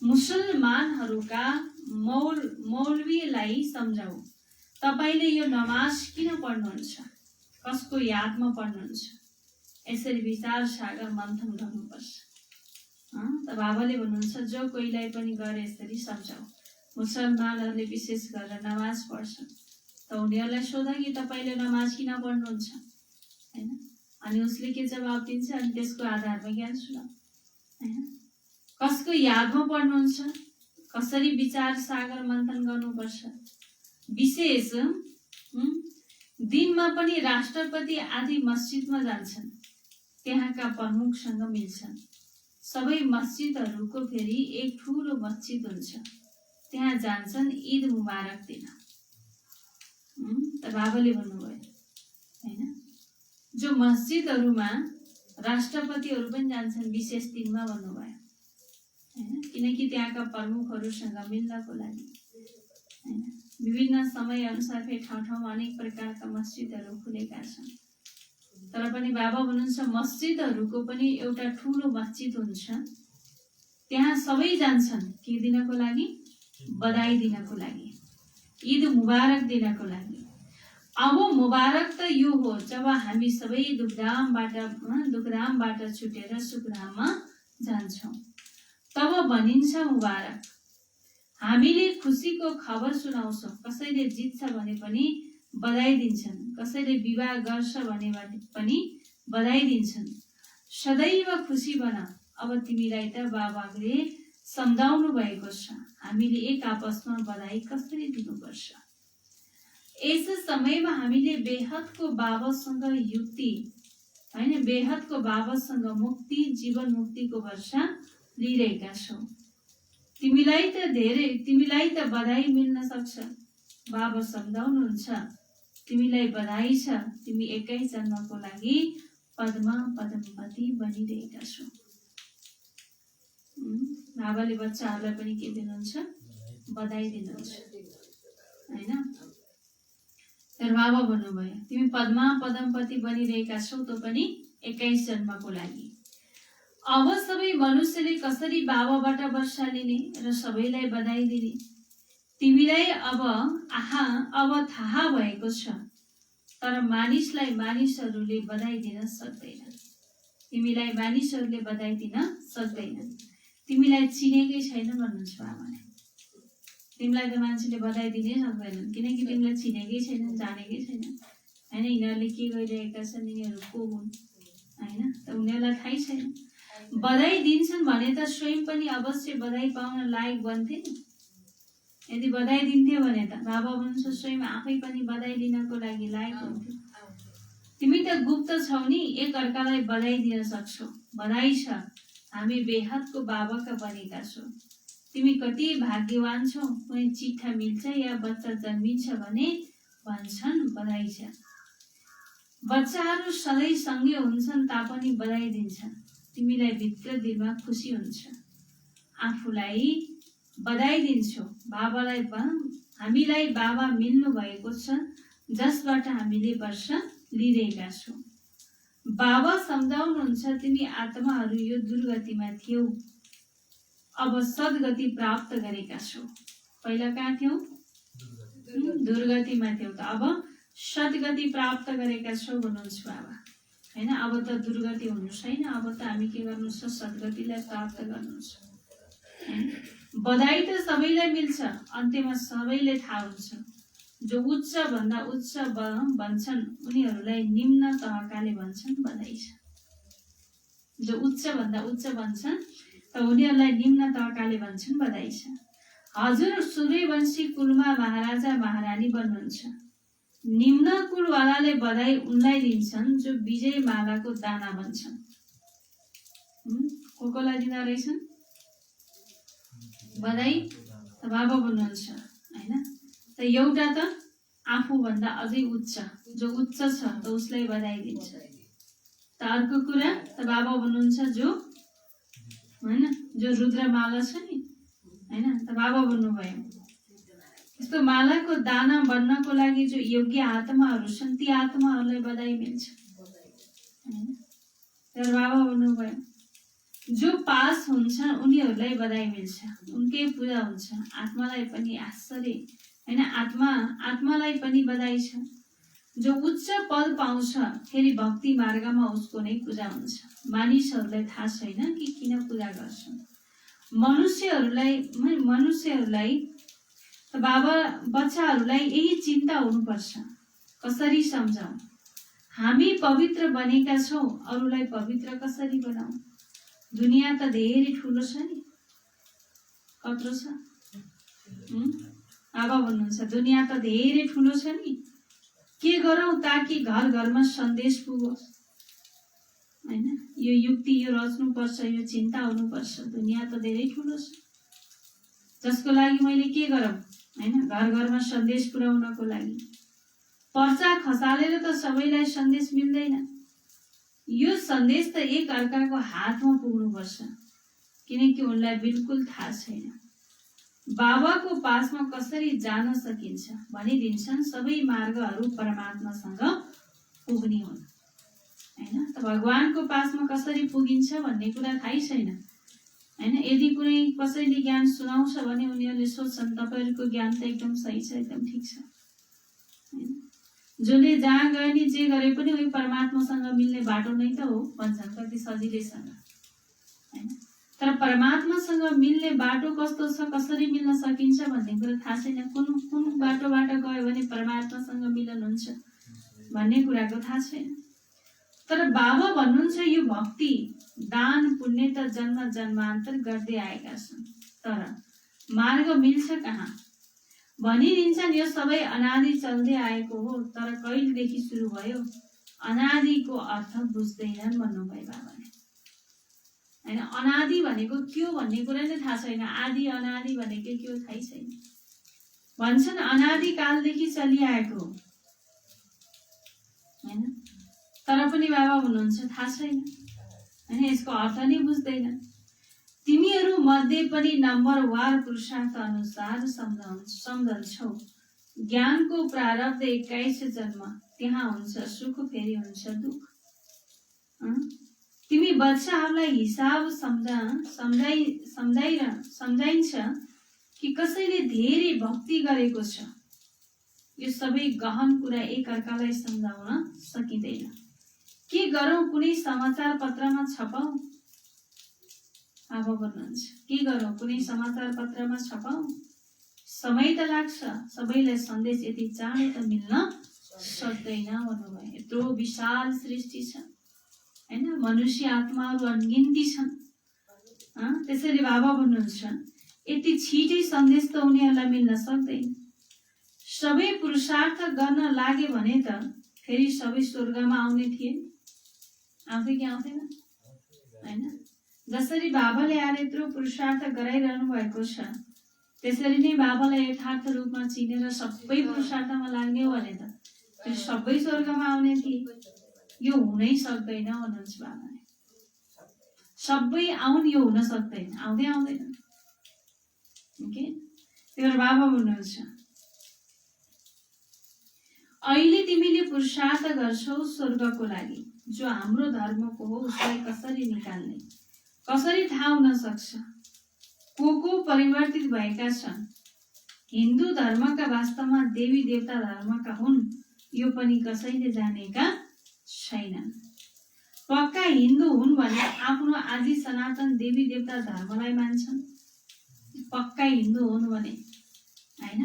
मुसलमानहरूका मौलवीलाई सम्झाऊ, तपाईले यो नमाज किन पढ्नुहुन्छ, कसको यादमा पढ्नुहुन्छ? यसरी विचार सागर मन्थन गर्नुपर्छ। त बाबाले भन्नुहुन्छ जो कोहीलाई पनि गएर यसरी सम्झाऊ। मुसलमानहरूले विशेष गरेर नमाज पढ्छन्, त उनीहरूलाई सोध कि तपाईँले नमाज किन पढ्नुहुन्छ हैन। अनि उसले के जवाब दिन्छ, अनि त्यसको आधारमा ज्ञान सुनाऊ हैन। कसको यादमा पढ्नुहुन्छ, कसरी विचार सागर मन्थन गर्नुपर्छ। विशेष दिनमा पनि राष्ट्रपति आदि मस्जिदमा जान्छन्, त्यहाँका प्रमुखसँग मिल्छन्। सबै मस्जिदहरूको फेरि एक ठुलो मस्जिद हुन्छ, त्यहाँ जान्छन् ईद मुबारक दिन। त बाबाले भन्नुभयो हैन, जो मस्जिदहरूमा राष्ट्रपतिहरू पनि जान्छन् विशेष दिनमा भन्नुभयो हैन, किनकि त्यहाँका प्रमुखहरूसँग मिल्नको लागि हैन। विभिन्न समय अनुसार फेरि ठाउँ ठाउँमा अनेक प्रकारका मस्जिदहरू खुलेका छन्, तर पनि बाबा भन्नुहुन्छ मस्जिदहरूको पनि एउटा ठुलो मस्जिद हुन्छ, त्यहाँ सबै जान्छन् के दिनको लागि? बधाई दिनको लागि, ईद मुबारक दिनको लागि। अब मुबारक त यो हो जब हामी सबै दुखधामबाट छुटेर सुखधाममा जान्छौँ, तब भनिन्छ मुबारक। हामीले खुसीको खबर सुनाउँछौँ, कसैले जित्छ भने पनि बधाई दिन्छन्, कसैले विवाह गर्छ भने पनि बधाई दिन्छन्। सदैव खुसी बन। अब तिमीलाई त बाबाले सम्झाउनु भएको छ, हामीले एक आपसमा बधाई कसरी दिनुपर्छ। यस समयमा हामीले बेहदको बाबासँग युक्ति हैन, बेहदको बाबासँग मुक्ति, जीवन मुक्तिको वर्षा लिइरहेका छौँ। तिमीलाई त बधाई मिल्न सक्छ। बाबा सम्झाउनुहुन्छ तिमीलाई बधाई छ, तिमी एकै जन्मको लागि पद्मा पदमपति बनिरहेका छौ। बाबाले बच्चाहरूलाई पनि के दिनुहुन्छ? बधाई दिनुहुन्छ हैन। तर बाबा भन्नुभयो तिमी पद्मा पदमपति बनिरहेका छौ, त पनि 21 जन्मको लागि। अब सबै मनुष्यले कसरी बाबाबाट वर्षा लिने र सबैलाई बधाई दिने? तिमीलाई अब थाहा भएको छ, तर मानिसलाई मानिसहरूले बधाई दिन सक्दैन। तिमीलाई मानिसहरूले बधाई दिन सक्दैन, तिमीलाई चिनेकै छैन भन्नुहुन्छ बाबाले। तिमीलाई त मान्छेले बधाई दिनै सक्दैनन्, किनकि तिमीलाई चिनेकै छैन, जानेकै छैन हैन। यिनीहरूले के गरिरहेका छन्, यिनीहरू को हुन् हैन, त उनीहरूलाई थाहै छैन। बधाई दिन्छन् भने त स्वयं पनि अवश्य बधाई पाउन लायक बन्थे नि। यदि बधाई दिन्थ्यो भने त बाबा भन्नुहुन्छ स्वयं आफै पनि बधाई लिनको लागि लायक हुन्थ्यो। तिमी त गुप्त छौ नि, एक अर्कालाई बधाई दिन सक्छौ। बधाई छ, हामी बेहदको बाबाका बनेका छौँ। तिमी कति भाग्यवान छौ, कुनै चिट्ठा मिल्छ या बच्चा जन्मिन्छ भने भन्छन् बधाई छ। बच्चाहरू सधैँ सँगै हुन्छन् तापनि बधाई दिन्छन्, तिमीलाई भित्र दिलमा खुसी हुन्छ। आफूलाई बधाई दिन्छौ। हामीलाई बाबा मिल्नु भएको छ, जसबाट हामीले वर्ष लिइरहेका छौँ। बाबा सम्झाउनुहुन्छ तिमी आत्माहरू यो दुर्गतिमा थियौ, अब सद्गति प्राप्त गरेका छौ। पहिला कहाँ थियौ? दुर्गतिमा थियौ, त अब सद्गति प्राप्त गरेका छौ भन्नुहुन्छ बाबा हैन। अब त दुर्गति हुनु छैन, अब त हामी के गर्नु छ? सद्गतिलाई प्राप्त गर्नु छ। बधाई त सबैलाई मिल्छ, अन्त्यमा सबैले थाहा हुन्छ। जो उच्च भन्दा उच्च भन्छन् उनीहरूलाई निम्न तहकाले भन्छन् बधाई छ। जो उच्च भन्दा उच्च भन्छन् त उनीहरूलाई निम्न तहकाले भन्छन् बधाई छ। हजुर सूर्यवंशी कुलमा महाराजा महारानी बन्नुहुन्छ। निम्न कुलवालाले बधाई उनलाई दिन्छन् जो विजय मालाको दाना बन्छन्। कोलाई दिँदा रहेछन् बधाई? त बाबा बन्नुहुन्छ होइन। त एउटा त आफूभन्दा अझै उच्च, जो उच्च छ त उसलाई बधाई दिन्छ। त अर्को कुरा त बाबा बन्नुहुन्छ जो होइन, जो रुद्रमाला छ नि होइन, त बाबा बन्नुभयो। यस्तो मालाको दाना बन्नको लागि जो योग्य आत्माहरू छन् ती आत्माहरूलाई बधाई मिल्छ होइन। तर बाबा बन्नुभयो। जो पास हुन्छन् उनीहरूलाई बधाई मिल्छ, उनकै पूजा हुन्छ। आत्मालाई पनि आश्चर्य होइन, आत्मालाई पनि बधाई छ। जो उच्च पद पाउँछ फेरि भक्ति मार्गमा उसको नै पूजा हुन्छ। मानिसहरूलाई थाहा छैन कि किन पूजा गर्छन्। मनुष्यहरूलाई त बाबा बच्चाहरूलाई यही चिन्ता हुनुपर्छ, कसरी सम्झाउँ। हामी पवित्र बनेका छौँ, अरूलाई पवित्र कसरी बनाऊ। दुनियाँ त धेरै ठुलो छ नि, कत्रो छ। बाबा भन्नुहुन्छ दुनियाँ त धेरै ठुलो छ नि, के गरौँ ताकि घर घरमा सन्देश पुगोस् होइन। यो युक्ति यो रच्नुपर्छ, यो चिन्ता हुनुपर्छ। दुनियाँ त धेरै ठुलो छ, जसको लागि मैले के गरौँ होइन, घर घरमा सन्देश पुर्याउनको लागि। पर्चा खसालेर त सबैलाई सन्देश मिल्दैन। यो सन्देश त एक अर्काको हातमा पुग्नुपर्छ, किनकि उनलाई बिल्कुल थाहा छैन बाबाको पासमा कसरी जान सकिन्छ। भनिदिन्छन् सबै मार्गहरू परमात्मासँग पुग्ने हुन् होइन। त भगवानको पासमा कसरी पुगिन्छ भन्ने कुरा थाहै छैन होइन। यदि कुनै कसैले ज्ञान सुनाउँछ भने उनीहरूले सोच्छन् तपाईँहरूको ज्ञान त एकदम सही छ, एकदम ठिक छ होइन। जसले जहाँ गए नि जे गरे पनि उही परमात्मासँग मिल्ने बाटो नै त हो भन्छन्, कति सजिलैसँग होइन। तर परमात्मासँग मिल्ने बाटो कस्तो छ, कसरी मिल्न सकिन्छ भन्ने कुरा थाहा छैन। कुन बाटोबाट गयो भने परमात्मासँग मिलन हुन्छ भन्ने कुराको थाहा छैन। तर बाबा भन्नुहुन्छ यो भक्ति दान पुण्य त जन्म जन्मान्तर गर्दै आएका छन्, तर मार्ग मिल्छ कहाँ। भनिदिन्छन् यो सबै अनादि चल्दै आएको हो, तर कहिलेदेखि सुरु भयो अनादिको अर्थ बुझ्दैनन् भन्नुभयो बाबाले होइन। अनादि भनेको के हो भन्ने कुरा नै थाहा छैन। आदि अनादि भनेको के हो थाहै छैन। भन्छन् अनादि कालदेखि चलिआएको होइन, तर पनि बाबा भन्नुहुन्छ थाहा छैन होइन, यसको अर्थ नै बुझ्दैन। तिमीहरू मध्ये पनि नम्बरवार पुरुषार्थ अनुसार सम्झन्छौ। ज्ञानको प्रारब्ध 21 जन्म, त्यहाँ हुन्छ सुख फेरि हुन्छ दुःख। तिमी बच्चाहरूलाई हिसाब सम्झाइन्छ कि कसैले धेरै भक्ति गरेको छ। यो सबै गहन कुरा एक अर्कालाई सम्झाउन सकिँदैन। के गरौँ, कुनै समाचार पत्रमा छपाऊ। बाबा भन्नुहुन्छ के गरौँ, कुनै समाचार पत्रमा छपाऊ। समय त लाग्छ, सबैलाई सन्देश यति चाँडो त मिल्न सक्दैन भन्नुभयो। यत्रो विशाल सृष्टि छ होइन, मनुष्य आत्माहरू अनगिन्ती छन्। त्यसैले बाबा भन्नुहुन्छ यति छिटै सन्देश त उनीहरूलाई मिल्न सक्दैन। सबै पुरुषार्थ गर्न लागे भने त फेरि सबै स्वर्गमा आउने थिए, आउँथे कि आउँथेन होइन। जसरी बाबाले आएर यत्रो पुरुषार्थ गराइरहनु भएको छ, त्यसरी नै बाबालाई यथार्थ रूपमा चिनेर सबै पुरुषार्थमा लाग्ने हो भने त फेरि सबै स्वर्गमा आउने थिए। यो हुनै सक्दैन भन्नुहुन्छ बाबाले। सबै आउन यो हुन सक्दैन, आउँदैन। ओके, त्यही भएर बाबा भन्नुहुन्छ अहिले तिमीले पुरुषार्थ गर्छौ स्वर्गको लागि। जो हाम्रो धर्मको हो उसलाई कसरी निकाल्ने, कसरी थाहा हुन सक्छ। को परिवर्तित भएका छन्। हिन्दू धर्मका वास्तवमा देवी देवता धर्मका हुन्, यो पनि कसैले जानेका छैनन्। पक्का हिन्दू हुन् भने आफ्नो आदि सनातन देवी देवता धर्मलाई मान्छन्। पक्का हिन्दू हुन् भने, हैन?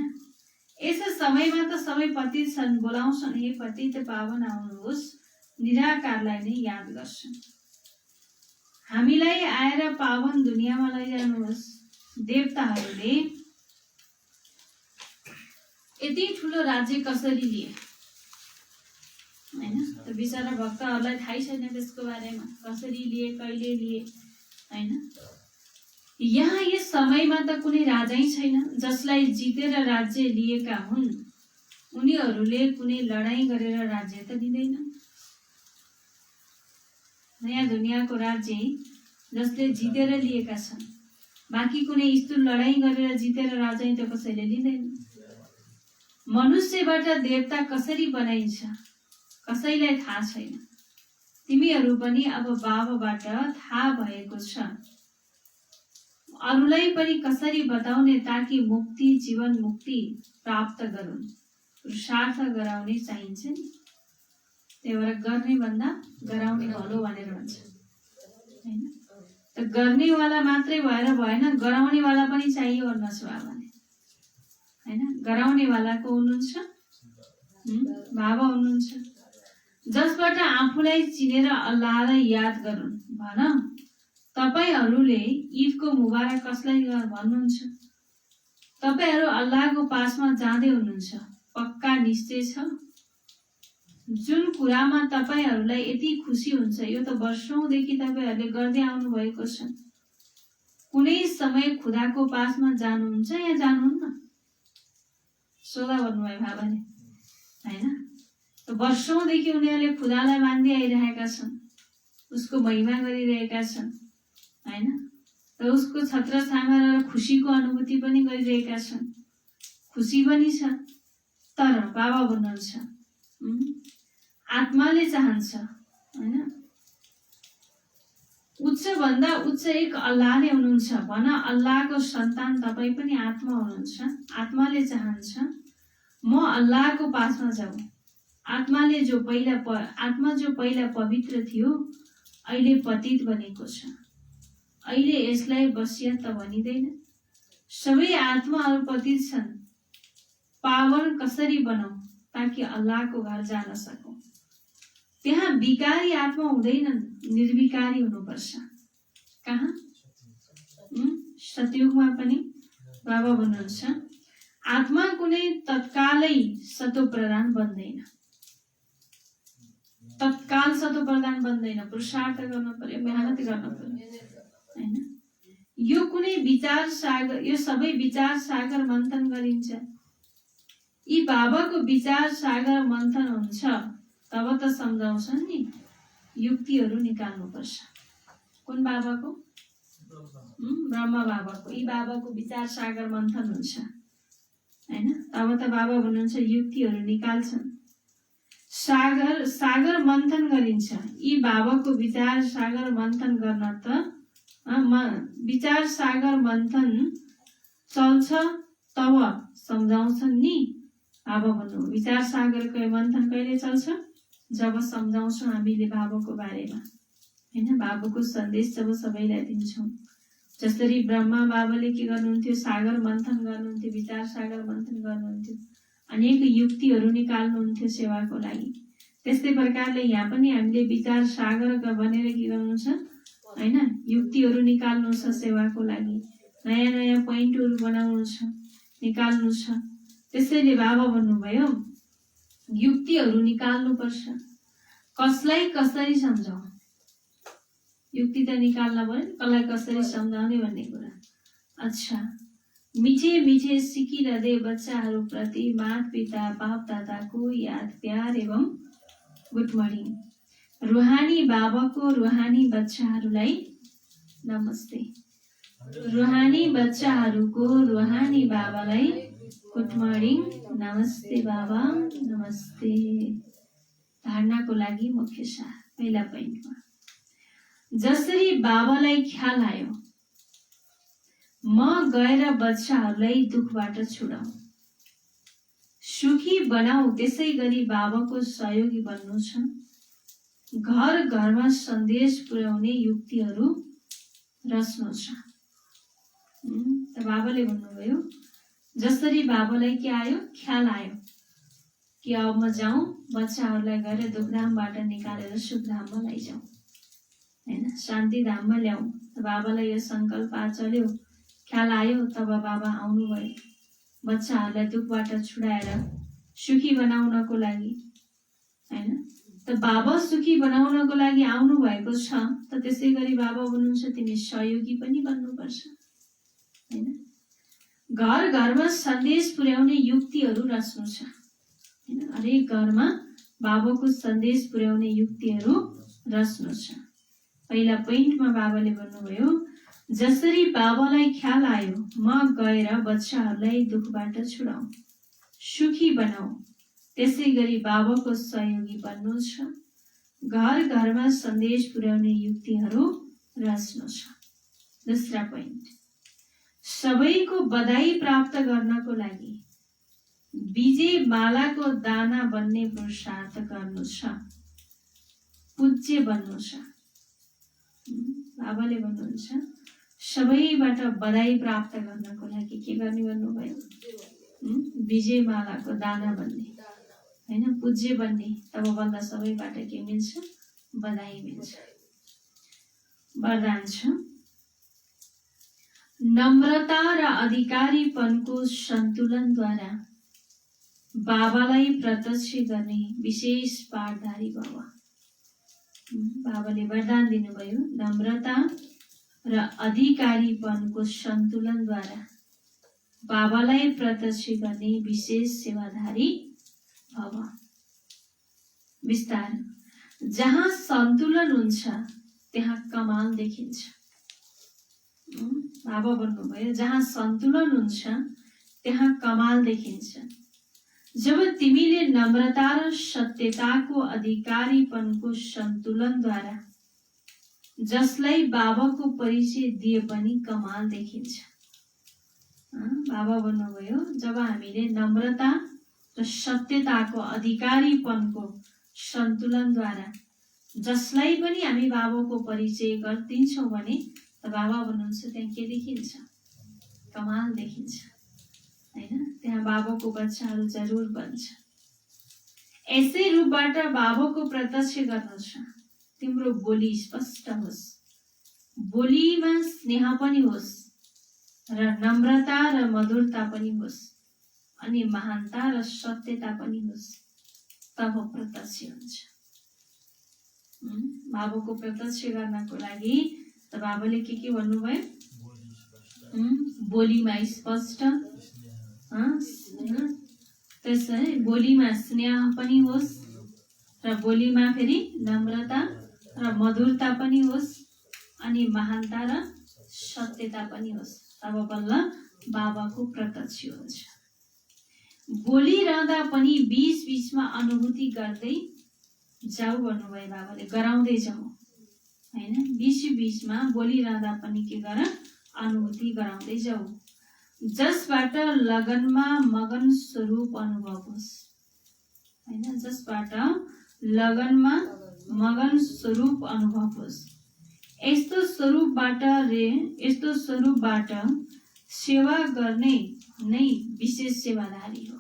यसो समयमा त सबै पतित छन्, बोलाउँछन्, हे पतित पावन आउनुहोस्, निराकारलाई नै याद गर्छन्। हामीलाई आएर पावन दुनियाँमा लैजानुहोस्। देवताहरूले यति ठुलो राज्य कसरी लिए, हैन? त बिचरा भक्तहरूलाई थाहै छैन त्यसको बारेमा, कसरी लिए, कहिले लिए, हैन? यहाँ यस समयमा त कुनै राजै छैन जसलाई जितेर राज्य लिएका हुन्। उनीहरूले कुनै लडाईँ गरेर राज्य त लिँदैन। नयाँ दुनियाँको राज्य जसले जितेर लिएका छन्, बाँकी कुनै यस्तो लडाईँ गरेर जितेर राज्य त कसैले लिँदैन। मनुष्यबाट देवता कसरी बनाइन्छ कसैलाई थाहा छैन। तिमीहरू पनि अब बाबाबाट थाहा भएको छ। अरूलाई पनि कसरी बताउने ताकि मुक्ति, जीवन मुक्ति प्राप्त गरून्। पुरुषार्थ गराउने चाहिन्छ नि, त्यही भएर गर्ने भन्दा गराउने भलो भनेर भन्छ, हैन? त गर्नेवाला मात्रै भएर भएन, गराउनेवाला पनि चाहियो भन्नुहोस् बाबाले, हैन? गराउनेवाला को हुनुहुन्छ? बाबा हुनुहुन्छ, जसबाट आफूलाई चिनेर अल्लाहलाई याद गरून्। भन, तपाईहरूले ईदको मुबारक कसलाई भन्नुहुन्छ? तपाईहरू अल्लाहको पासमा जाँदै हुनुहुन्छ, पक्का निश्चय छ। जुन कुरामा तपाईहरूलाई यति खुसी हुन्छ, यो त वर्षौंदेखि तपाईहरूले गर्दै आउनु भएको छ। कुनै समय खुदाको पासमा जानुहुन्छ या जानुहुन्न? सोधा भन्नुभयो बाबाले, हैन? त वर्षौंदेखि उनीहरूले खुदालाई मान्दै आइरहेका छन्, उसको महिमा गरिरहेका छन्, हैन? र उसको छत्र छायामा रहेर खुसीको अनुभूति पनि गरिरहेका छन्, खुसी पनि छ। तर बाबा भन्नुहुन्छ, आत्माले चाहन्छ, हैन? उच्च भन्दा उच्च एक अल्लाह नै हुनुहुन्छ। भन, अल्लाहको सन्तान तपाईँ पनि आत्मा हुनुहुन्छ। आत्माले चाहन्छ म अल्लाहको पासमा जाऊँ। आत्मा जो पहिला पवित्र थियो, अहिले पतित बनेको छ। अहिले यसलाई वसियत त भनिँदैन। सबै आत्माहरू पतित छन्। पावन कसरी बनाऊ ताकि अल्लाहको घर जान सकौं। त्यहाँ विकारी आत्मा हुँदैनन्, निर्विकारी हुनुपर्छ। कहाँ? सतयुगमा पनि बाबा भन्नुहुन्छ, आत्मा कुनै तत्कालै सतो प्रधान बन्दैन। तत्काल सतो प्रधान बन्दैन, पुरुषार्थ गर्नु पर्यो, मेहनत गर्नु पर्यो, हैन? यो कुनै विचार सागर, यो सबै विचार सागर मन्थन गरिन्छ। यी बाबाको विचार सागर मन्थन हुन्छ तब त सम्झाउँछन् नि, युक्तिहरू निकाल्नुपर्छ। कुन बाबाको? ब्रह्मा बाबाको। यी बाबाको विचार सागर मन्थन हुन्छ, हैन? तब त बाबा भन्नुहुन्छ युक्तिहरू निकाल्छन्। सागर मन्थन गरिन्छ। यी बाबाको विचार सागर मन्थन गर्न त विचार सागर मन्थन चल्छ तब सम्झाउँछन् नि। बाबा भन्नु विचार सागरको मन्थन कहिले चल्छ? जब सम्झाउँछौँ हामीले बाबाको बारेमा, हैन? बाबाको सन्देश जब सबैलाई दिन्छौँ। जसरी ब्रह्मा बाबाले के गर्नुहुन्थ्यो? सागर मन्थन गर्नुहुन्थ्यो, विचार सागर मन्थन गर्नुहुन्थ्यो, अनेक युक्तिहरू निकाल्नुहुन्थ्यो सेवाको लागि। त्यस्तै प्रकारले यहाँ पनि हामीले विचार सागर बनेर के गर्नुहुन्छ, हैन? युक्तिहरू निकाल्नु छ सेवाको लागि, नयाँ नयाँ पोइन्टहरू बनाउनु छ, निकाल्नु छ। त्यसैले बाबा भन्नुभयो युक्तिहरू निकाल्नुपर्छ। कसलाई कसरी सम्झाऊ? युक्ति त निकाल्न पर्यो, कसलाई कसरी सम्झाउने भन्ने कुरा। अच्छा, मिठे मिठे सिकिरहँदै बच्चाहरूप्रति माता पिता बाप दादाको याद प्यार एवं गुड मर्निङ। रुहानी बाबाको रुहानी बच्चाहरूलाई नमस्ते। रुहानी बच्चाहरूको रुहानी बाबालाई गुड मर्निङ, नमस्ते बाबा, नमस्ते। धारणाको लागि मुख्य सार पहिला पोइन्टमा, जसरी बाबालाई ख्याल आयो म गएर बच्चाहरूलाई दुखबाट छुडाऊ, सुखी बनाऊ, त्यसै गरी बाबाको सहयोगी बन्नु छ। घर घरमा सन्देश पुर्याउने युक्तिहरू रच्नु छ। त बाबाले भन्नुभयो जसरी बाबालाई के आयो, ख्याल आयो कि अब म जाउँ बच्चाहरूलाई गएर दुखधामबाट निकालेर सुखधाममा लैजाउँ, होइन, शान्तिधाममा ल्याउँ। बाबालाई यो सङ्कल्प चल्यो, ख्याल आयो, तब बाबा आउनुभयो बच्चाहरूलाई दुखबाट छुडाएर सुखी बनाउनको लागि, होइन। त बाबा सुखी बनाउनको लागि आउनु भएको छ, त त्यसै गरी बाबा भन्नुहुन्छ तिमी सहयोगी पनि बन्नुपर्छ, होइन। घर घरमा सन्देश पुर्याउने युक्तिहरू रच्नु छ, होइन। हरेक घरमा बाबाको सन्देश पुर्याउने युक्तिहरू रच्नु छ। पहिला पोइन्टमा बाबाले भन्नुभयो जसरी बाबालाई ख्याल आयो म गएर बच्चाहरूलाई दुखबाट छुडाउँ, सुखी बनाऊ, त्यसै गरी बाबाको सहयोगी बन्नु छ। घर घरमा सन्देश पुर्याउने युक्तिहरू रच्नु छ। दोस्रा पोइन्ट, सबैको बधाई प्राप्त गर्नको लागि विजय मालाको दाना बन्ने पुरुषार्थ गर्नु छ, पूज्य बन्नु छ। बाबाले भन्नुहुन्छ सबैबाट बधाई प्राप्त गर्नको लागि के गर्ने भन्नुभयो, विजय मालाको दाना बन्ने, होइन, पूज्य बन्ने। तब बल्ल सबैबाट के मिल्छ, बधाई मिल्छ। वरदान छ नम्रता र अधिकारीपनको सन्तुलनद्वारा बाबालाई प्रत्यक्ष गर्ने विशेष पाठधारी बाबा। बाबाले वरदान दिनुभयो नम्रता र अधिकारीपनको सन्तुलनद्वारा बाबालाई प्रत्यक्ष गर्ने विशेष सेवाधारी भव। विस्तार, जहाँ सन्तुलन हुन्छ त्यहाँ कमाल देखिन्छ। बाबा भन्नुभयो जहाँ सन्तुलन हुन्छ त्यहाँ कमाल देखिन्छ। जब तिमीले नम्रता र सत्यताको अधिकारीपनको सन्तुलनद्वारा जसलाई बाबाको परिचय दिए पनि कमाल देखिन्छ। बाबा भन्नुभयो जब हामीले नम्रता र सत्यताको अधिकारीपनको सन्तुलनद्वारा जसलाई पनि हामी बाबाको परिचय गरिदिन्छौँ भने त बाबा भन्नुहुन्छ त्यहाँ के देखिन्छ, कमाल देखिन्छ, होइन। त्यहाँ बाबाको बच्चाहरू जरुर बन्छ। यसै रूपबाट बाबाको प्रत्यक्ष गर्नु छ। तिम्रो बोली स्पष्ट होस्, बोलीमा स्नेह पनि होस् र नम्रता र मधुरता पनि होस् अनि महानता र सत्यता पनि होस्, तब प्रत्यक्ष हुन्छ। बाबाको प्रत्यक्ष गर्नको लागि त बाबाले के भन्नुभयो, बोलीमा स्पष्ट, त्यसै बोलीमा स्नेह पनि होस् र बोलीमा फेरि नम्रता र मधुरता पनि होस् अनि महानता र सत्यता पनि होस्, तब बल्ल बाबाको प्रत्यक्ष हुन्छ। बोलिरहँदा पनि बीच बीचमा अनुभूति गर्दै जाऊ भन्नुभयो बाबाले, गराउँदै जाऊ, होइन। बीच बीचमा बोलिरहँदा पनि के गर, अनुभूति गराउँदै जाऊ, जसबाट लगनमा मगन स्वरूप अनुभव होस्, होइन। जसबाट लगनमा मगन स्वरूप अनुभव होस्। यस्तो स्वरूपबाट सेवा गर्ने नै विशेष सेवाधारी हो,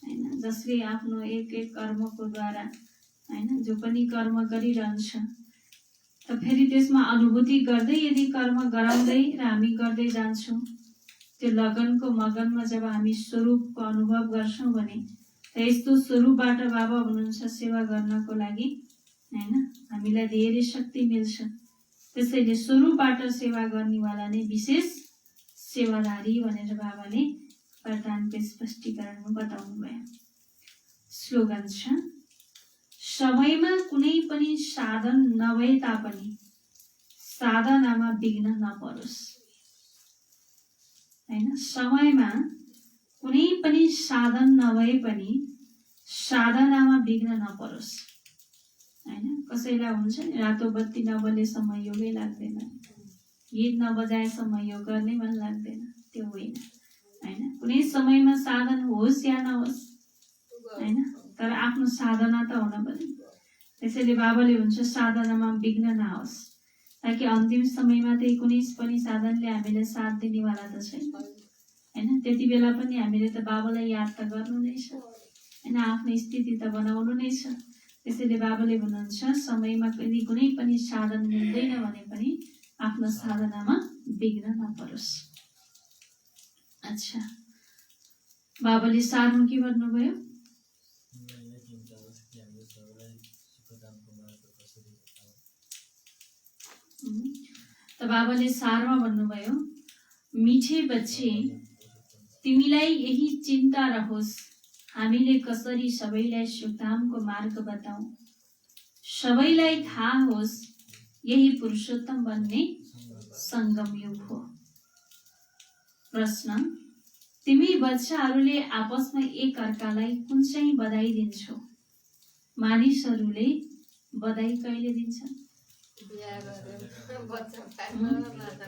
होइन। जसले आफ्नो एक एक कर्मको द्वारा, होइन, जो पनि कर्म गरिरहन्छ त फेरि त्यसमा अनुभूति गर्दै यदि कर्म गराउँदै र हामी गर्दै जान्छौँ, त्यो लगनको मगनमा जब हामी स्वरूपको अनुभव गर्छौँ भने त यस्तो स्वरूपबाट बाबा हुनुहुन्छ सेवा गर्नको लागि, होइन, हामीलाई धेरै शक्ति मिल्छ। त्यसैले स्वरूपबाट सेवा गर्नेवाला नै विशेष सेवाधारी भनेर बाबाले वरदानको स्पष्टीकरणमा बताउनु भयो। स्लोगन छ समयमा कुनै पनि साधन नभए तापनि साधनामा विघ्न नपरोस्, होइन। समयमा कुनै पनि साधन नभए पनि साधनामा विघ्न नपरोस्, होइन। कसैलाई हुन्छ नि रातो बत्ती नबलेसम्म योगै लाग्दैन, गीत नबजाएसम्म योग गर्ने मन लाग्दैन, त्यो होइन, होइन। कुनै समयमा साधन होस् या नहोस्, होइन, तर आफ्नो साधना त हुन पर्यो। त्यसैले बाबाले भन्छ साधनामा विघ्न नआओस्। ताकि अन्तिम समयमा चाहिँ कुनै पनि साधनले हामीलाई साथ दिनेवाला त छैन होइन। त्यति बेला पनि हामीले त बाबालाई याद त गर्नु नै छ होइन, आफ्नो स्थिति त बनाउनु नै छ। त्यसैले बाबाले भन्नुहुन्छ समयमा यदि कुनै पनि साधन मिल्दैन भने पनि आफ्नो साधनामा विघ्न नपरोस्। अच्छा, बाबाले सारमा के भन्नुभयो? त बाबाले सारमा भन्नुभयो, मिठे बच्चे तिमीलाई यही चिन्ता रहोस्, हामीले कसरी सबैलाई सुखधामको मार्ग बताऊ। सबैलाई थाहा होस् यही पुरुषोत्तम बन्ने संगम युग हो। प्रश्न, तिमी बच्चाहरूले आपसमा एक अर्कालाई कुन चाहिँ बधाई दिन्छौ? मानिसहरूले बधाई कहिले दिन्छन्? बिहा गरेर बच्चा पाएमा माता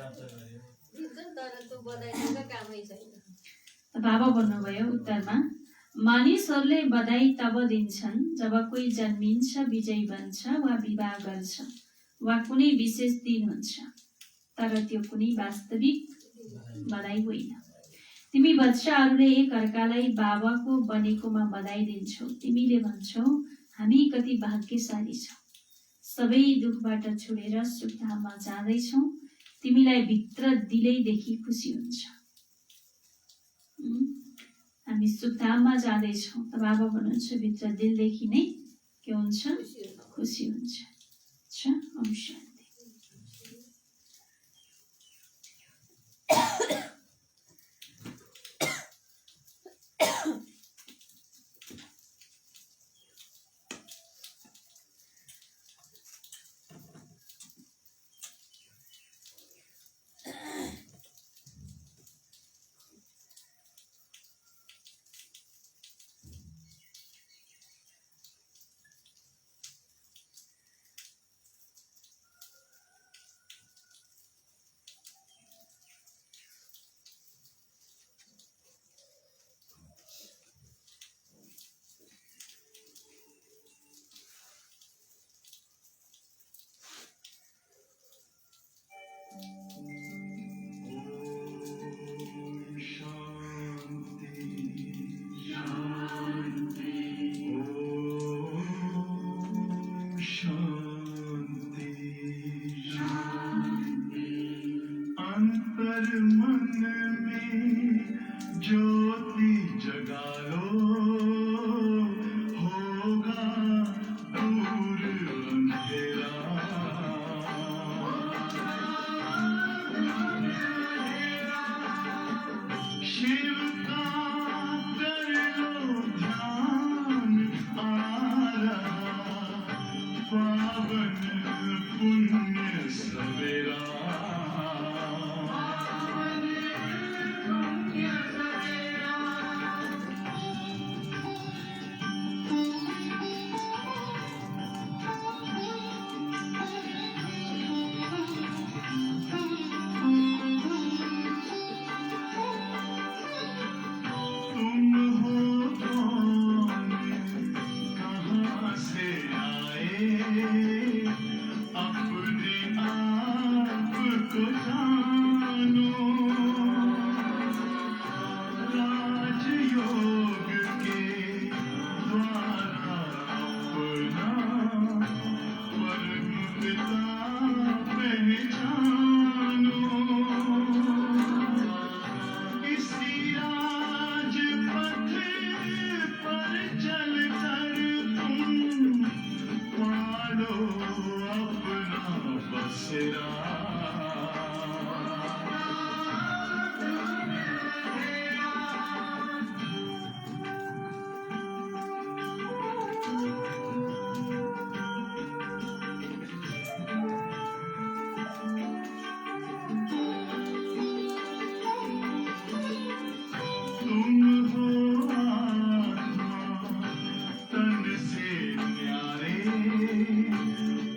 दिन्छन्, तर त्यो बधाई दिँदा कामै छैन। बाबा भन्नुभयो उत्तरमा, मानिसहरूले बधाई तब दिन्छन् जब कोही जन्मिन्छ, विजयी बन्छ वा विवाह गर्छ वा कुनै विशेष दिन हुन्छ, तर त्यो कुनै वास्तविक बधाई होइन। तिमी बच्चाहरूले एक अर्कालाई बाबाको बनेकोमा बधाई दिन्छौ। तिमीले भन्छौ हामी कति भाग्यशाली छौँ, सबै दुखबाट छोडेर सुखधाममा जाँदैछौँ। तिमीलाई भित्र दिलैदेखि खुसी हुन्छ, हामी सुखधाममा जाँदैछौँ। त बाबा भन्नुहुन्छ भित्र दिलदेखि नै के हुन्छ? खुसी हुन्छ। अच्छा, ओम शान्ति।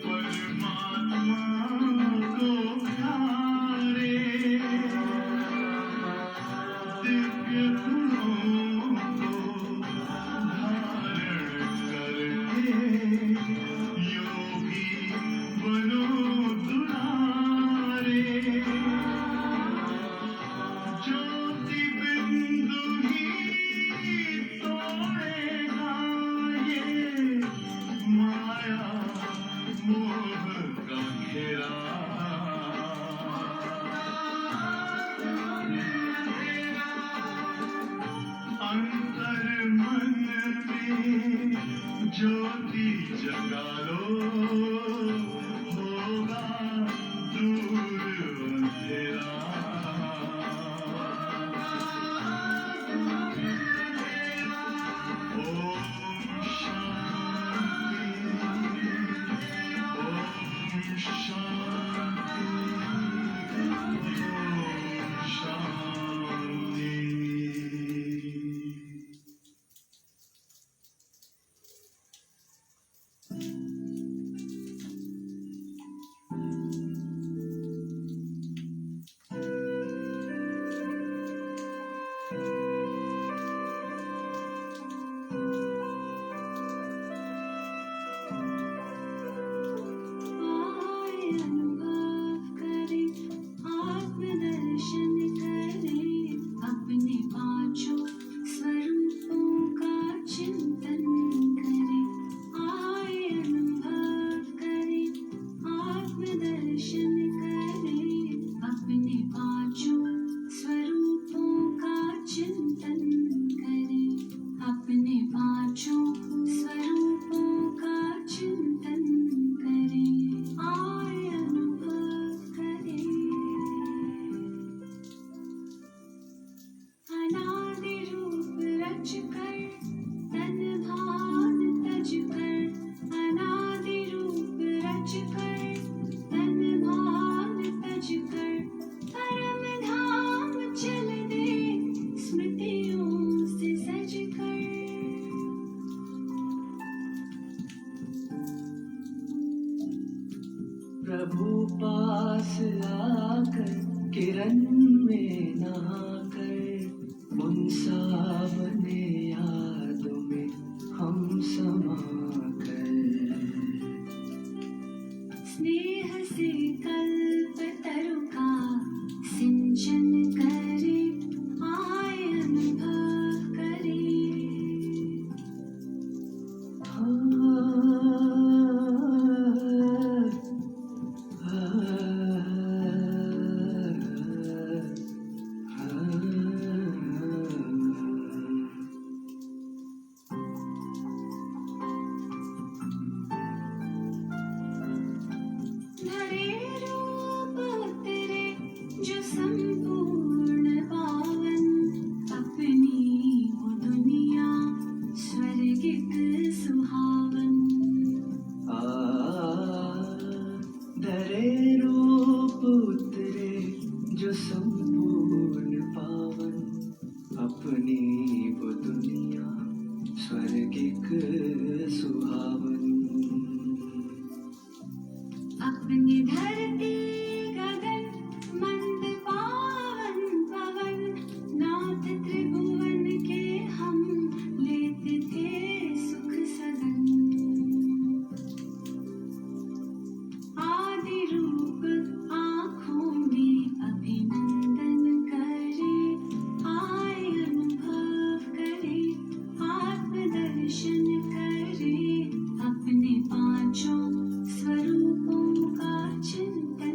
परमात्मा को का घेरा अंतर मन में ज्योति जगा लो होगा दूर अंधेरा ओम शांति ओम शांति ओम शांति। आए अनुभव करें, आत्मदर्शन करें, अपने पांचों स्वरूपों का चिंतन करें। आए अनुभव करें, आत्मदर्शन करें, अपने पांचों स्वरूपों का चिंतन करें। अपने पांचों स्वरूपों का चिंतन करें। आए अनुभव करें। अनादि रूप रच कर तन भान तज कर। अनादि रूप रच कर तन भान तज कर। परम धाम चल दे स्मृतियों से सज कर। प्रभु पास आकर किरण में नहाकर उन सावने यादों में हम समाकर स्नेह से कल्पतरु का सिंचन करे। आए अनुभव करे। धरे रूप उतरे जो संपूर्ण पावन। अपनी वो दुनिया स्वर्गिक सुहावन। धरे रूप उतरे जो संपूर्ण पावन अपनी वो दुनिया स्वर्गिक सुहावन। अपनी धरती गगन मंद पावन पवन। नाथ त्रिभुवन के हम लेते थे सुख सदन। आदि रूप आँखों में अभिनंदन करे। आए अनुभव करे, आत्मदर्शन करे, अपने पांचों स्वरूपों का चिंतन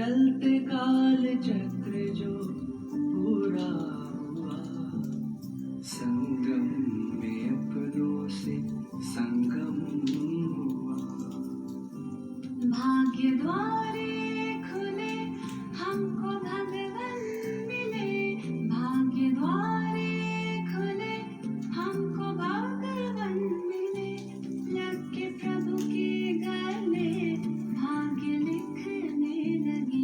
चलते काल चक्र जो पूरा हुआ, संगम में अपनों से संगम हुआ। भाग्य द्वारे खुले हमको भगवन मिले, भाग्य द्वारे खुले हमको भगवन मिले, लग के प्रभु के गले भाग्य लिखने लगे।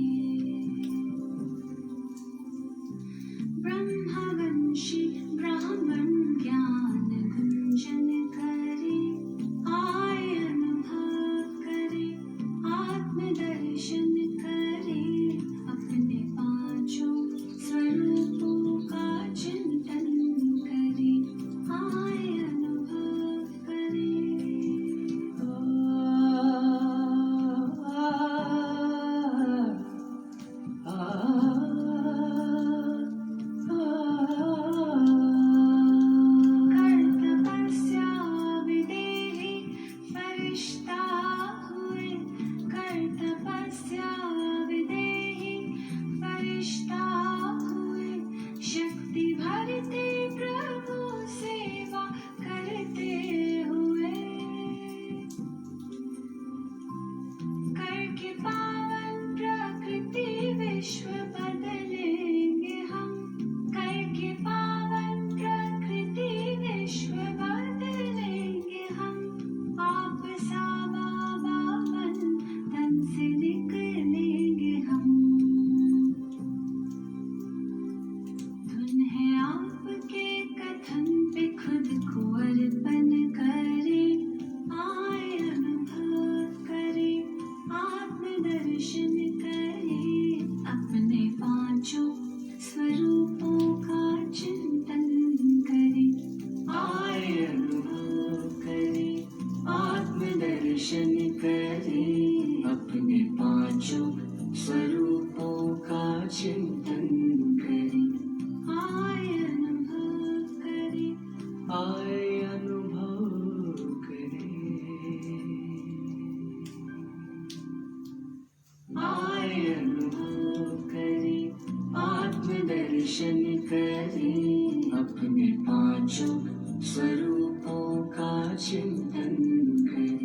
ब्रह्मवंशी ब्राह्मण ज्ञान गुंजन करे, आय अनुभव करे, आत्मदर्शन करे, अपने पांचों स्वरूपों का चिंतन करे, आय अनुभव करे। कर तपस्या विदेही फरिश्ता हुए, कर तपस्या विदेही फरिश्ता हुए, शक्ति भरते प्रभु सेवा करते हुए। करके पावन प्रकृति विश्व बदलेंगे हम, करके पावन प्रकृति विश्व बदलेंगे हम, आप सा बाबा बन तन से निकलेंगे हम। धुन है आपके कथन पे खुद को अर्पण करे, आय अनुभव करे, आत्मदर्शन करे, अपने पांचों स्वरूपों का चिंतन करे, आय अनुभव करे, आत्मदर्शन करे, अपने पांचों स्वरूपों का चिंतन करे, आय अनुभव करे, आय अनुभव करे, आय अनुभव करे, आत्मदर्शन करे, अपने पांचों स्वरूपों का चिंतन करे।